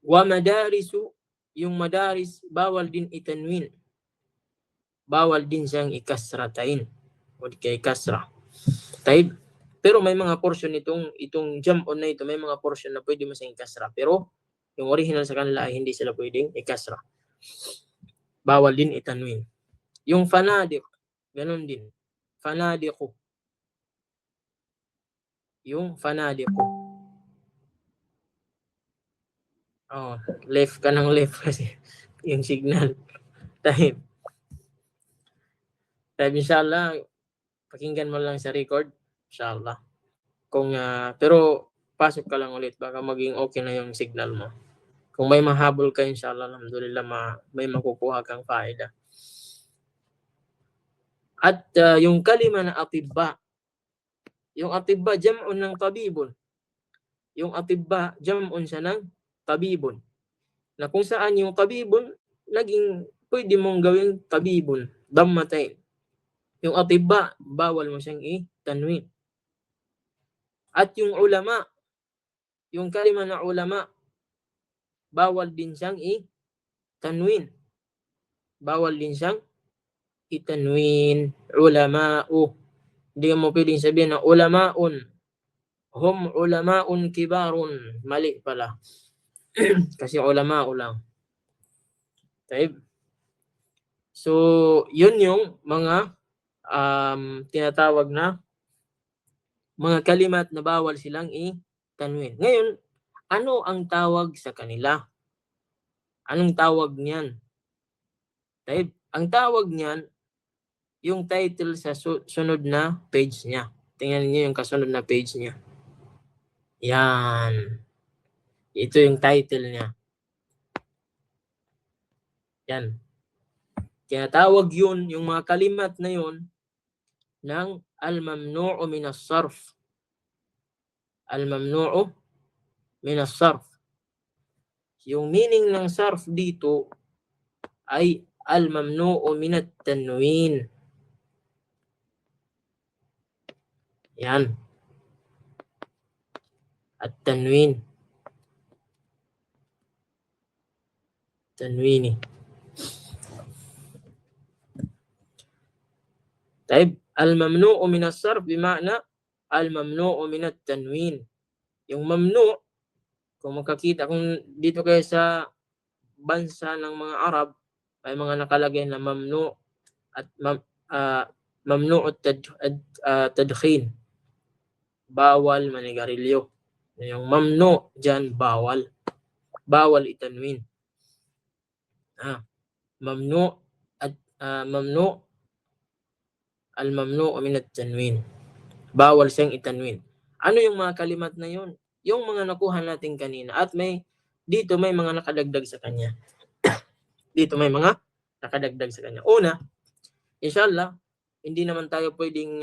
Speaker 1: Wa madarisu yung madaris, bawal din itanwin. Bawal din siyang ikasratain o di kay kasra. Taib. Pero may mga portion itong jam'un na ito, may mga portion na pwede mo siyang ikasra. Pero yung original sa kanila ay hindi sila pwedeng ikasra. Bawal din itanwin. Yung fanadik, ganun din. Fanadiku. Yung fanadiku. Oh, left ka ng left kasi yung signal. Taib. Taib, inshallah, pakinggan mo lang sa record. Inshallah. Pero pasok ka lang ulit, baka maging okay na yung signal mo. Kung may mahabol ka, inshallah, alhamdulillah, may makukuha kang faida. At yung kalima na atibba. Yung atibba, jam'un ng tabibun. Yung atibba, jam'un siya ng tabibun. Na kung saan yung tabibun, naging pwede mong gawing tabibun. Dammatain. Yung atibba, bawal mo siyang i-tanwin. At yung ulama, yung kalima na ulama, bawal din siyang i-tanwin. Bawal din siyang itanwin. Ulama'u. Hindi mo pwedeng sabihin na ulama'un. Hum ulama'un kibarun. Mali pala. Kasi ulama'u lang. Taib. So, yun yung mga tinatawag na mga kalimat na bawal silang i-tanwin. Ngayon, ano ang tawag sa kanila? Anong tawag niyan? Taib. Ang tawag niyan, yung title sa sunod na page niya. Tingnan niyo yung kasunod na page niya. Yan. Ito yung title niya. Yan. Tinatawag yun, yung mga kalimat na yun, ng al-mamnu'u min as-sarf. Al-mamnu'u min as-sarf. Yung meaning ng sarf dito ay al-mamnu'u min at-tanwin. Yan. At-tanwin. Tanwini. Taib. Al-mamnu'u min as-sarf bima'na al-mamnu'u min at-tanwin. Yung mamnu', kung makakita, kung dito kayo sa bansa ng mga Arab, may mga nakalagay na mamnu' at mamnu' at-tadkhin. Bawal manigarilyo. Yung mamnu' dyan, bawal. Bawal itanwin. Mamnu' at mamnu' al-mamnu' min at-tanwin. Bawal siyang itanwin. Ano yung mga kalimat na yun? Yung mga nakuha natin kanina. At dito may mga nakadagdag sa kanya. Dito may mga nakadagdag sa kanya. Una, inshallah, hindi naman tayo pwedeng,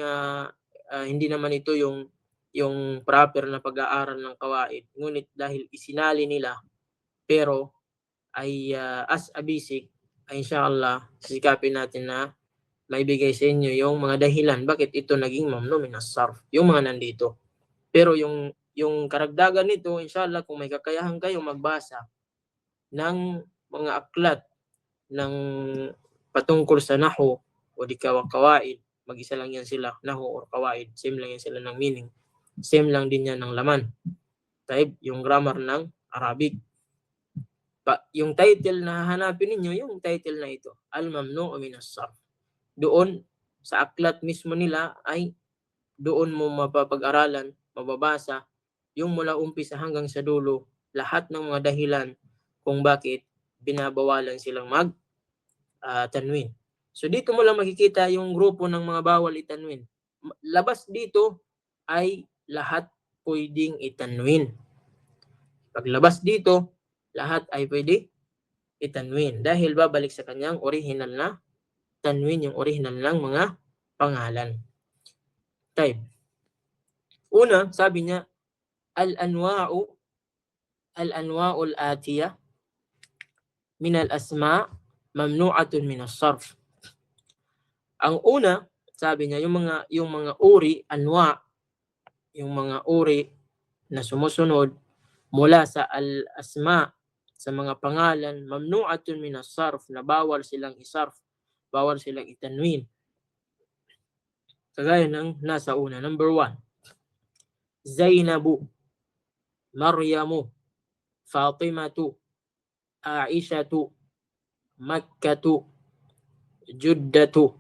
Speaker 1: hindi naman ito yung proper na pag-aaral ng kawaid. Ngunit dahil isinali nila, pero ay as a basic, ay inshallah, sisikapin natin na maibigay sa inyo yung mga dahilan bakit ito naging mamnu' min as-sarf. Yung mga nandito. Pero yung karagdagan nito, inshallah, kung may kakayahan kayo magbasa ng mga aklat ng patungkol sa nahu o di kawaid, mag-isa lang yan sila, nahu or kawaid, same lang yan sila ng meaning. Same lang din yan ng laman. Taib, yung grammar ng Arabic. Yung title na hanapin ninyo, yung title na ito, al-mamnu'u min as-sarf. Doon, sa aklat mismo nila, ay doon mo mapapag-aralan, mababasa, yung mula umpisa hanggang sa dulo, lahat ng mga dahilan kung bakit binabawalan silang tanwin. So dito mo lang makikita yung grupo ng mga bawal itanwin. Labas dito ay lahat pwedeng itanwin. Paglabas dito, lahat ay pwede itanwin dahil babalik sa kanyang original na tanwin, yung original ng mga pangalan. Type. Una, sabi niya, al-anwa'ul atiyah min al-asma' mamnu'atun min as-sarf. Ang una, sabi niya, yung mga uri, anwa', yung mga uri na sumusunod mula sa al-asma', sa mga pangalan, mamnu'atun min as-sarf, na bawal silang isarf, bawal silang itanwin. Kagaya ng nasa una. Number 1, Zainabu, Maryamu, Fatimatu, Aishatu, Makkatu, Juddatu.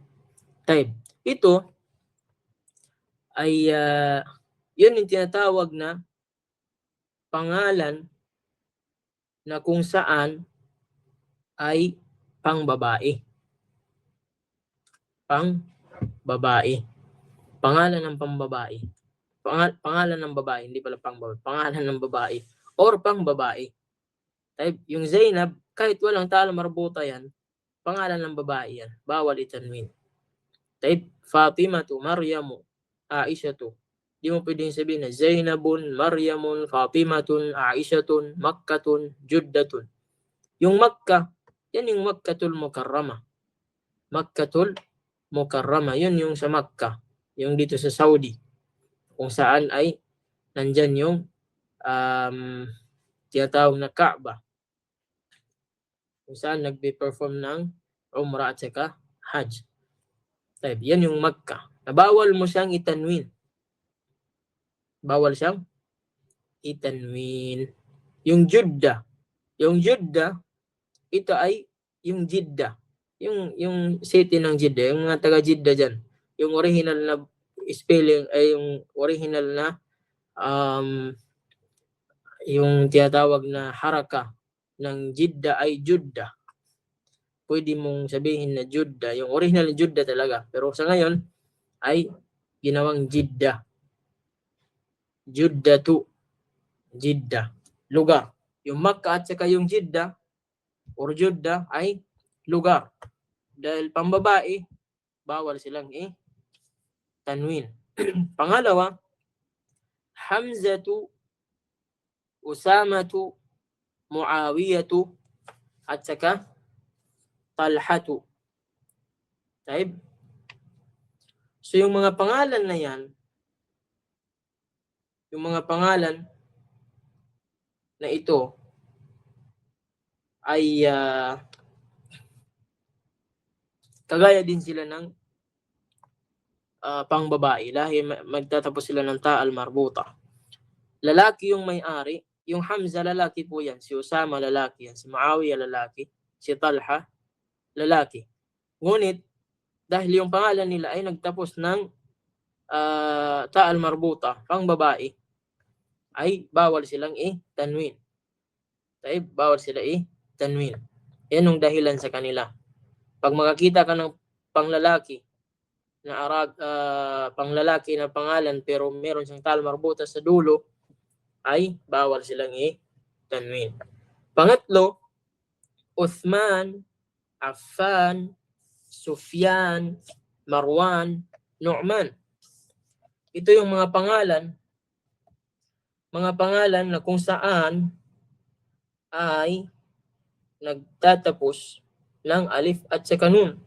Speaker 1: Type. Ito ay yun yung tinatawag na pangalan na kung saan ay pangbabae. Pangbabae. Pangalan ng pambabae. Pangalan ng babae, hindi pala pangbabae. Pangalan ng babae or pangbabae. Type. Yung Zainab, kahit walang ta'al marbuta yan, pangalan ng babae yan. Bawal itanwin. Type. Fatimatu, Maryamu, Aishatu. Di mo pwedeng sabihin na Zainabun, Maryamun, Fatimatun, Aishatun, Makkatun, Juddatun. Yung Makkah, yan yung Makkatul Mukarrama. Makkatul Mukarrama, yun yung sa Makkah. Yung dito sa Saudi. Kung saan ay nandyan yung tinatawag na Kaaba. Kung saan nagbe-perform ng Umrah at saka Hajj. Type. Yan yung Makkah. Bawal mo siyang itanwin. Bawal siyang itanwin. Yung Jeddah. Yung Jeddah, ito ay yung Jeddah. Yung city ng Jeddah. Yung mga taga Jeddah dyan. Yung original na spelling ay yung original na yung tinatawag na haraka ng Jeddah ay Jeddah. Pwede mong sabihin na Jeddah. Yung original na Jeddah talaga. Pero sa ngayon ay ginawang Jeddah. Juddatu. Jeddah. Lugar. Yung Makkah at saka yung Jeddah or Jeddah ay lugar. Dahil pambabae, bawal silang tanwin. Pangalawa, Hamzatu, Usamatu, Muawiyatu, at saka Talhatu. Type. So yung mga pangalan na yan, yung mga pangalan na ito ay kagaya din sila ng pangbabae. Lahi magtatapos sila ng ta'al marbuta. Lalaki yung may-ari. Yung Hamza, lalaki po yan. Si Usama, lalaki yan. Si Muawiyah, lalaki. Si Talha, lalaki. Ngunit, dahil yung pangalan nila ay nagtapos ng ta'al marbuta, pangbabae, ay bawal silang tanwin. Ay bawal sila tanwin. Yan yung dahilan sa kanila. Pag makakita ka ng panglalaki na panglalaki na pangalan pero meron siyang ta'al marbuta sa dulo, ay bawal silang tanwin. Pangatlo, Uthman, Affan, Sufyan, Marwan, Nu'man. Ito yung mga pangalan na kung saan ay nagtatapos ng alif at saka nun.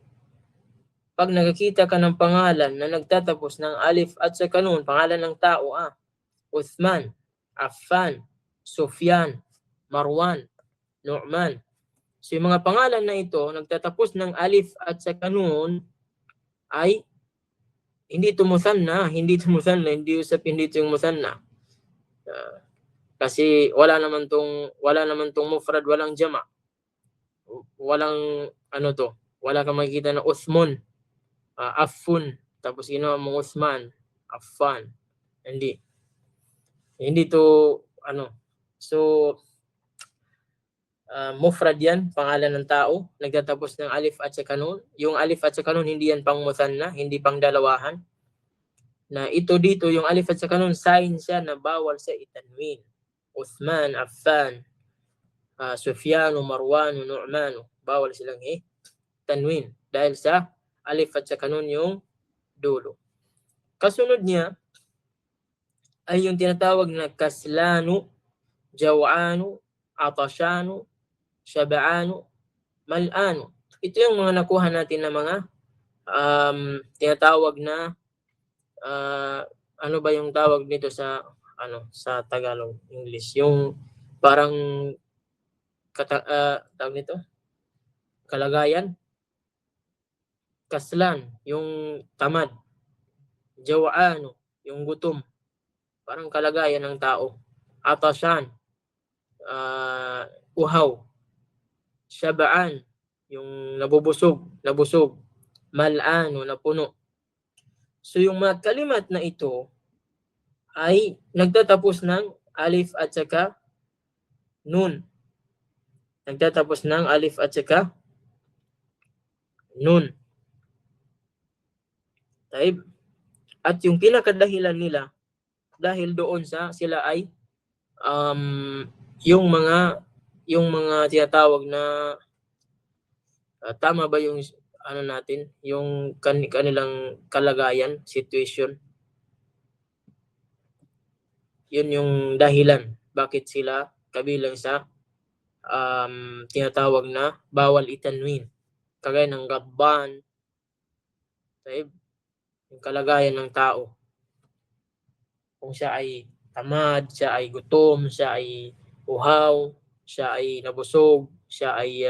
Speaker 1: Pag nakakita ka ng pangalan na nagtatapos ng alif at saka nun, pangalan ng tao, Uthman, Affan, Sufyan, Marwan, Nu'man. So yung mga pangalan na ito, nagtatapos ng alif at saka nun, ay hindi ito musanna, hindi ito yung musanna. Kasi wala naman tong mufrad, walang jama. Walang wala kang makikita na Uthman, Affun, tapos ginawa mong Uthman, Affan. Hindi to So mufrad yan, pangalan ng tao, nagtatapos ng alif at saka nun. Yung alif at saka nun, hindi yan pang musanna, hindi pang dalawahan. Na ito dito, yung alif at saka nun, sign siya na bawal sa itanwin. Uthman, Affan, Sufyanu, Marwanu, Nu'manu, bawal silang tanwin. Dahil sa alif at saka nun yung dulo. Kasunod niya, ay yung tinatawag na Kaslanu, Jaw'anu, Atashanu, Shab'anu, Mal'anu. Ito yung mga nakuha natin na mga tinatawag na ano ba yung tawag nito sa sa Tagalog, English, yung parang tawag nito, kalagayan. Kaslan, yung tamad. Jawaan, yung gutom. Parang kalagayan ng tao. Atashan, uhaw. Shabaan, yung nabusog. Mal'an, napuno. So yung mga kalimat na ito ay nagtatapos ng alif at saka nun. Nagtatapos ng alif at saka nun. Taib. At yung pinakadahilan nila dahil doon sa sila ay yung mga tinatawag na tama ba yung ano natin, yung kanilang kalagayan, situation. Yun yung dahilan bakit sila kabilang sa tinatawag na bawal itanwin. Kagaya ng Rabban, taib, yung kalagayan ng tao. Kung siya ay tamad, siya ay gutom, siya ay uhaw, siya ay nabusog, siya ay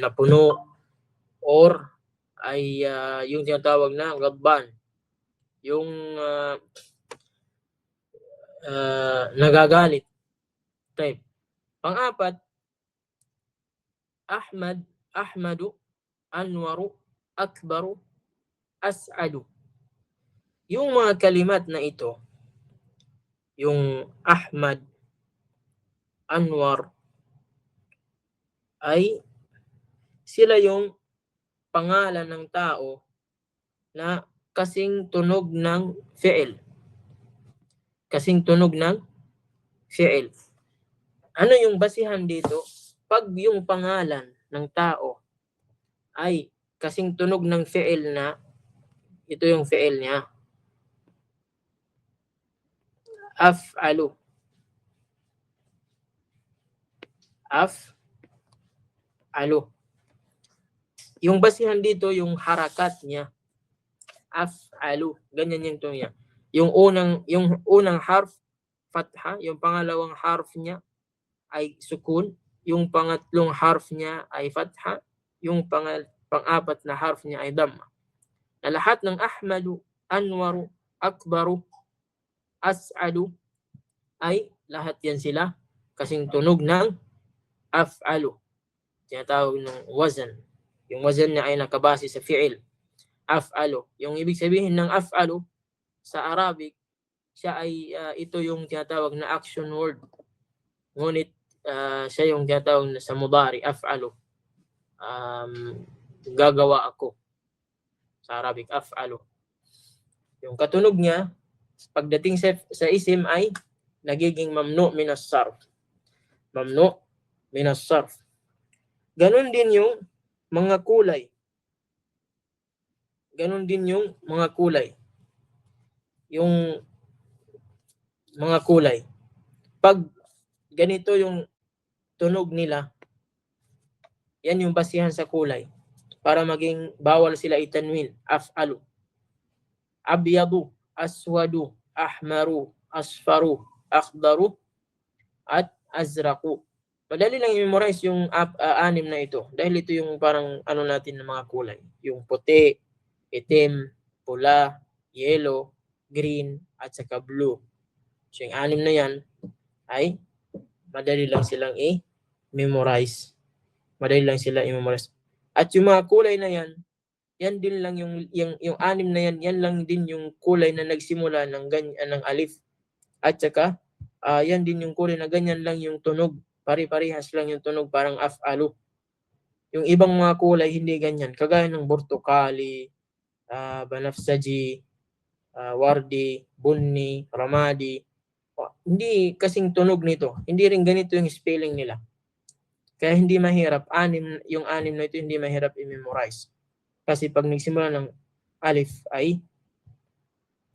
Speaker 1: napuno, or ay yung tinatawag na Rabban, yung nagagalit. Taib. Pang-apat, Ahmadu, Anwaru, Akbaru, As'adu. Yung mga kalimat na ito, yung Ahmad, Anwar, ay sila yung pangalan ng tao na kasing tunog ng fi'il. Kasing tunog ng fi'il. Ano yung basihan dito? Pag yung pangalan ng tao ay kasing tunog ng fi'il na, ito yung fi'il niya. Af'alu. Yung basihan dito, yung harakat niya. Af'alu. Ganyan yung tunog niya. Yung unang harf, fatha. Yung pangalawang harf niya ay sukun. Yung pangatlong harf niya ay fatha. Yung pang-apat na harf niya ay dhamma. Na lahat ng Ahmadu, Anwaru, Akbaru, As'adu ay lahat yan sila kasing tunog ng af'alu. Tinatawag ng wazan. Yung wazan niya ay nakabase sa fi'il. Af'alu. Yung ibig sabihin ng af'alu sa Arabic, siya ay ito yung tinatawag na action word. Ngunit siya yung tinatawag na sa mudari, af'alu. Gagawa ako. Sa Arabic, af'alu. Yung katunog niya, pagdating sa isim ay nagiging mamnu minas sarf. Mamnu minas sarf. Ganon din yung mga kulay. Yung mga kulay. Pag ganito yung tunog nila, yan yung basihan sa kulay. Para maging bawal sila itanwin. Af'alu. Abyadu, aswadu, ahmaru, asfaru, akhdaru, at azraqu. Madali lang i-memorize yung anim na ito. Dahil ito yung parang ano natin ng mga kulay. Yung puti, itim, pula, yellow, green, at saka blue. So yung anim na yan ay madali lang silang i-memorize. At yung mga kulay na yan, yan din lang yung anim na yan lang din yung kulay na nagsimula ng alif. At saka yan din yung kulay na ganyan lang yung tunog. Pari-parihas lang yung tunog, parang af'alu. Yung ibang mga kulay hindi ganyan. Kagaya ng burtukali, banafsaji, wardi, bunni, ramadi. Hindi kasing tunog nito. Hindi rin ganito yung spelling nila. Kaya hindi mahirap. Yung anim na ito hindi mahirap i-memorize. Kasi pag nagsimula ng alif ay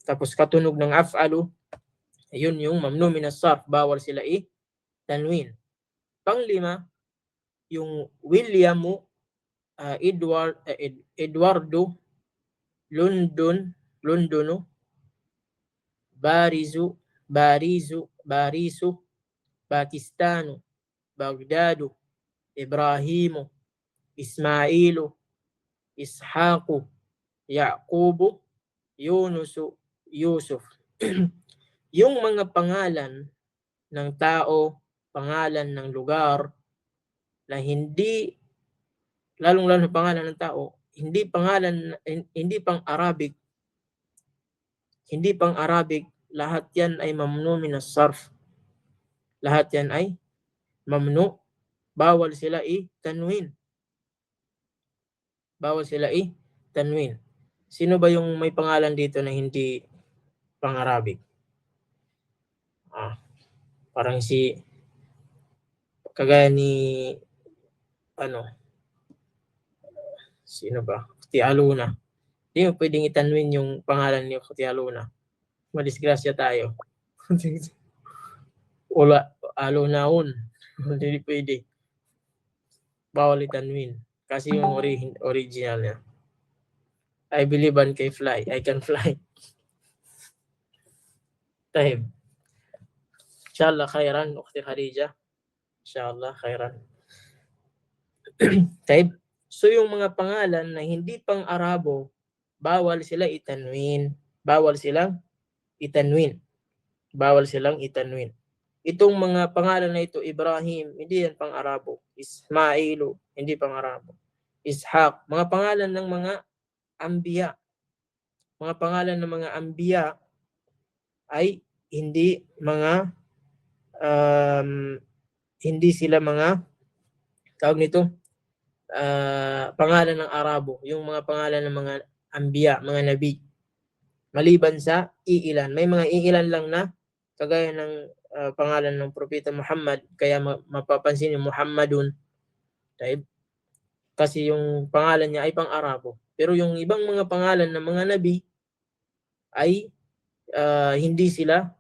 Speaker 1: tapos katunog ng af'alu, yun yung mamnu minas sarf, bawal sila tanwin. Panglima, yung Williamu, Eduardo, Londono, Barisu, Pakistano, Baghdadu, Ibrahimu, Ismailu, Ishaqu, Yaqubu, Yunusu, Yusuf. Yung mga pangalan ng tao, pangalan ng lugar na hindi, lalong-lalo na pangalan ng tao, hindi pang Arabic, lahat yan ay mamnu min as-sarf. Lahat yan ay mamnu, bawal sila i-tanwin. Sino ba yung may pangalan dito na hindi pang-Arabic? Parang kagaya ni sino ba? Ukhti Aluna. Hindi mo pwedeng itanwin yung pangalan ni Ukhti Aluna. Madisgrasya tayo. Wala, Alunaun. Hindi pwede. Bawal itanwin. Kasi yung original niya. I believe I can fly. Tahib. Inshallah khairan, Ukhti Khadija. Inshallah khairan. Tahib. So yung mga pangalan na hindi pang Arabo, bawal silang itanwin. Itong mga pangalan na ito, Ibrahim, hindi yan pang Arabo. Ismailu, hindi pang Arabo. Ishaq, mga pangalan ng mga Anbiya. Mga pangalan ng mga Anbiya ay hindi sila mga tawag nito pangalan ng Arabo, yung mga pangalan ng mga Anbiya, mga Nabi, maliban sa iilan. May mga iilan lang na kagaya ng pangalan ng Propeta Muhammad, kaya mapapansin yung Muhammadun, kasi yung pangalan niya ay pang Arabo. Pero yung ibang mga pangalan ng mga Nabi ay hindi sila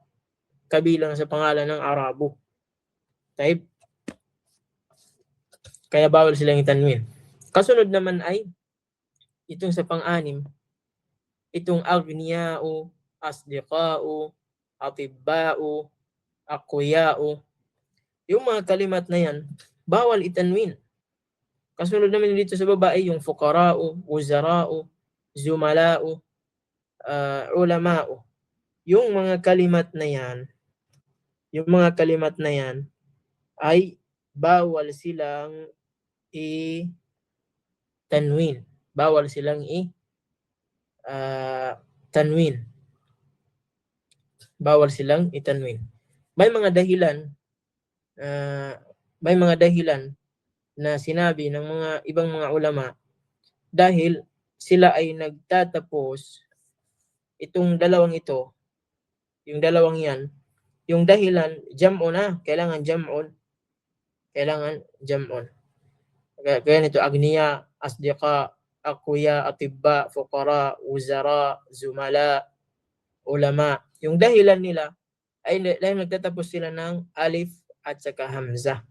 Speaker 1: kabilang sa pangalan ng Arabo. Kaya bawal silang itanwin. Kasunod naman ay itong sa pang-anim, itong aghniya'u, asdiqa'u, atibba'u, aqwiya'u. Yung mga kalimat na yan, bawal itanwin. Kasunod naman dito sa baba ay yung fuqara'u, wuzara'u, zumala'u, ulama'u. Yung mga kalimat na yan ay bawal silang i-tanwin. May mga dahilan na sinabi ng mga ibang mga ulama dahil sila ay nagtatapos itong dalawang ito, yung dalawang yan, yung dahilan, jam'un na, kailangan jam'un. Kaya nito, agniya, asdiqa, aqwiya, atibba, fuqara, wuzara, zumala, ulama. Yung dahilan nila ay dahil nagtatapos sila ng alif at saka hamza.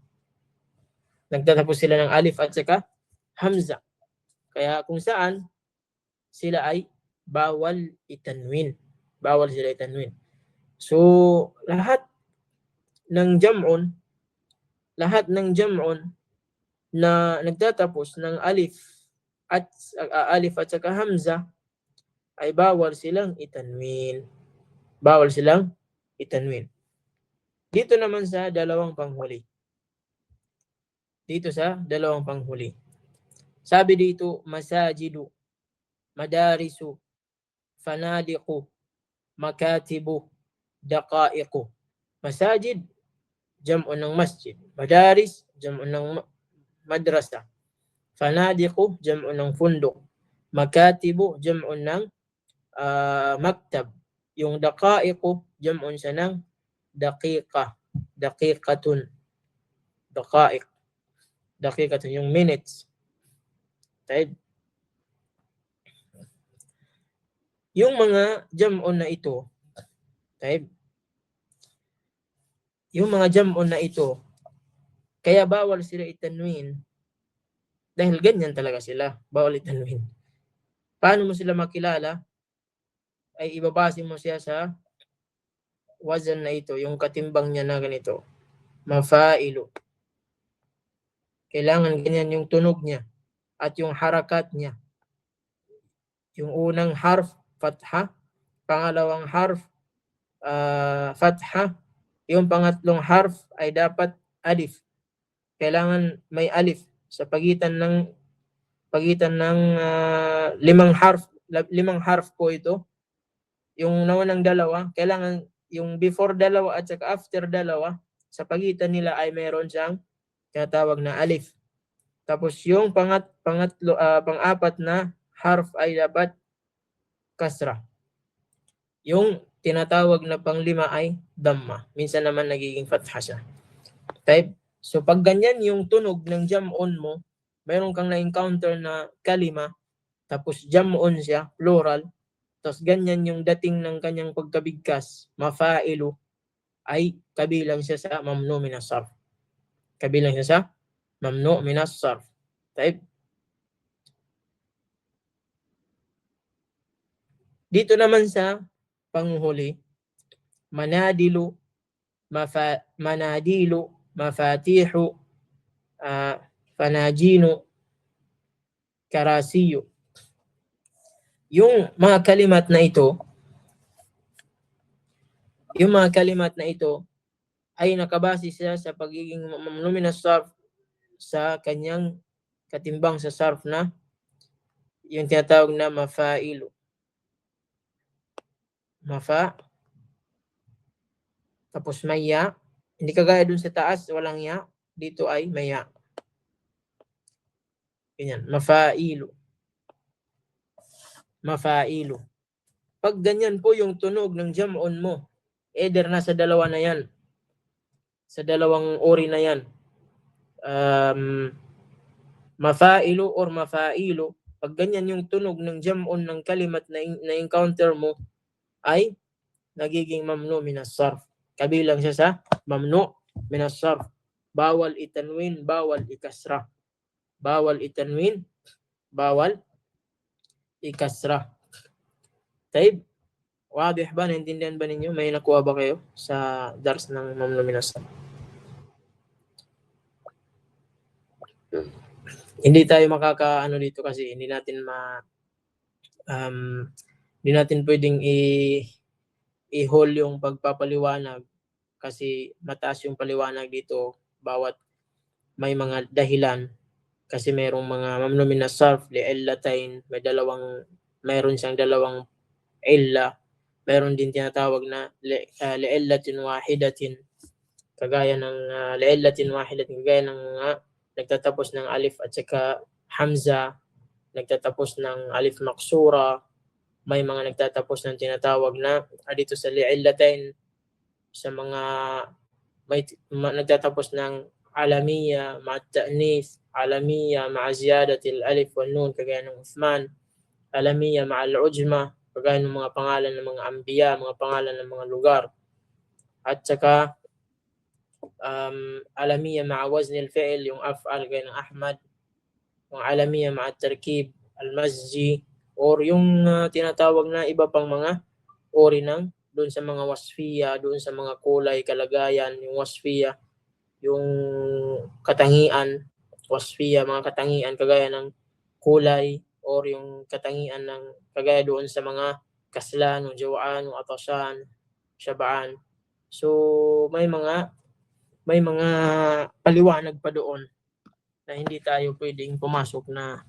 Speaker 1: Kaya kung saan sila ay bawal itanwin. So, lahat ng jam'un na nagtatapos ng alif at saka hamza ay bawal silang itanwin. Dito naman sa dalawang panghuli. Sabi dito, masajidu, madarisu, fanadiqu, makatibu, daqaiqu. Masajid, jam'un ng masjid. Madaris, jam'un ng madrasa. Fanadiqu, jam'un ng fundok. Makatibu, jam'un ng maktab. Yung daqaiqu, jam'un siya ng daqiqa. Daqiqatun. Daqaiq. Daqiqatun, yung minutes. Yung mga jam'un na ito, kaya bawal sila itanwin dahil ganyan talaga sila, bawal itanwin. Paano mo sila makilala? Ay ibabase mo siya sa wazan na ito, yung katimbang niya na ganito, mafailu. Kailangan ganyan yung tunog niya at yung harakat niya. Yung unang harf, fatha. Pangalawang harf, fatha. Yung pangatlong harf ay dapat alif. Kailangan may alif sa pagitan ng limang harf po ito. Yung naunang dalawa, kailangan yung before dalawa at saka after dalawa, sa pagitan nila ay mayroon siyang tinatawag na alif. Tapos yung pang-apat na harf ay dapat kasra. Yung tinatawag na pang-lima ay dhamma. Minsan naman nagiging fatha siya. Type. So pag ganyan yung tunog ng jam'on mo, mayroon kang na-encounter na kalima, tapos jam'on siya, plural, tapos ganyan yung dating ng kanyang pagkabigkas, mafa'ilu, ay kabilang siya sa mamnu minas sarf. Kabilang siya sa mamnu minas sarf. Type. Dito naman sa panghuli, manadilu, mafatihu, fanajinu, karasiyu. Yung mga kalimat na ito ay nakabase siya sa pagiging mamnu minas sarf sa kanyang katimbang sa sarf na yung tinatawag na mafa'ilu. Tapos may ya. Hindi kagaya dun sa taas, walang ya. Dito ay may ya. Ganyan, mafa'ilu. Pag ganyan po yung tunog ng jam'on mo, either nasa dalawa na yan, sa dalawang uri na yan, mafa'ilu or mafa'ilu, pag ganyan yung tunog ng jam'on ng kalimat na encounter mo, ay nagiging mamnu minas sarf. Kabilang siya sa mamnu minas sarf. Bawal itanwin, bawal ikasra. Bawal itanwin, bawal ikasra. Taib? Wadih ba? Naintindihan ba ninyo? May nakuha ba kayo sa dars ng mamnu minas sarf? Hindi tayo makakaano dito kasi hindi natin hindi natin pwedeng i-hold yung pagpapaliwanag kasi mataas yung paliwanag dito bawat may mga dahilan kasi mayroong mga mamnu minas sarf li'illatain, mayroon siyang dalawang illa, mayroon din tinatawag na li'illatin wahidatin kagaya ng li'illatin wahidatin kagaya ng nagtatapos ng alif at saka hamza, nagtatapos ng alif maksura, may mga nagtatapos ng tinatawag na dito sa li'illatain sa mga nagtatapos ng alamiya ma'at ta'nis, alamiya ma'a ziyadatil alif wan nun kagaya ng Uthman, alamiya ma'al ujma kagaya ng mga pangalan ng mga anbiya, mga pangalan ng mga lugar, at saka alamiya ma'a waznil fi'l yung af'al kagaya ng Ahmad, yung alamiya ma'a tarkib al-mazji, or yung tinatawag na iba pang mga uri ng doon sa mga wasfiya, doon sa mga kulay, kalagayan, yung wasfiya, yung katangian, wasfiya, mga katangian kagaya ng kulay, or yung katangian ng kagaya doon sa mga kaslan, jawaan, atasan, syabaan. So may mga paliwanag pa doon na hindi tayo pwedeng pumasok na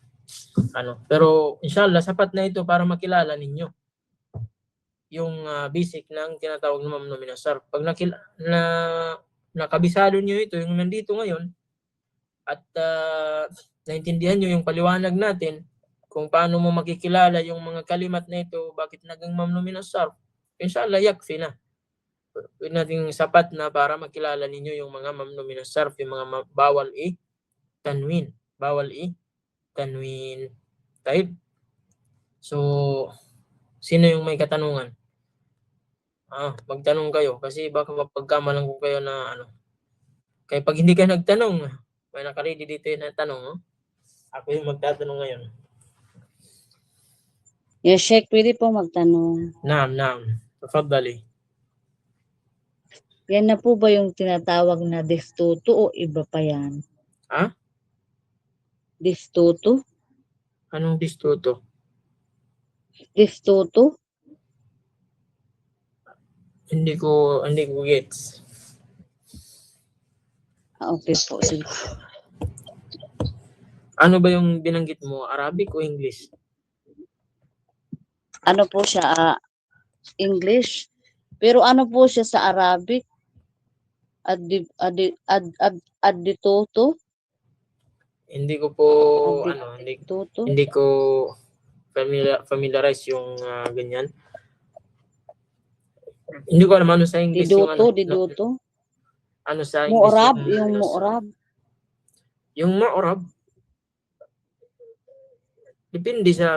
Speaker 1: pero inshallah sapat na ito para makilala ninyo yung basic ng tinatawag na mamnu minas sarf. Pag nakabisado nyo ito, yung nandito ngayon, at naintindihan nyo yung paliwanag natin kung paano mo makikilala yung mga kalimat na ito, bakit naging mamnu minas sarf, inshallah yakfi na. Pwede natin sapat na para makilala ninyo yung mga mamnu minas sarf, yung mga bawal i-tanwin. Taib. So, sino yung may katanungan? Magtanong kayo kasi baka mapagkamalan ko kayo na Kaya pag hindi kayo nagtanong, may naka-ready dito na tanong, ako yung magtatanong ngayon.
Speaker 5: Yes, Sheikh, pwede po magtanong.
Speaker 1: Naam. Tafadhali.
Speaker 5: Yan na po ba yung tinatawag na destuto o iba pa yan? Distuto?
Speaker 1: Anong distuto?
Speaker 5: Distuto?
Speaker 1: Hindi ko gets.
Speaker 5: Okay po, sige.
Speaker 1: Ano ba yung binanggit mo? Arabic o English?
Speaker 5: Ano po siya? English? Pero ano po siya sa Arabic? Addituto?
Speaker 1: Hindi ko po
Speaker 5: Addituto?
Speaker 1: hindi ko familiarize yung ganyan. Hindi ko alam ano sa English yung
Speaker 5: Diduto?
Speaker 1: ano sa English
Speaker 5: Mu'rab?
Speaker 1: yung
Speaker 5: Yung mu'rab?
Speaker 1: Yung mu'rab depende sa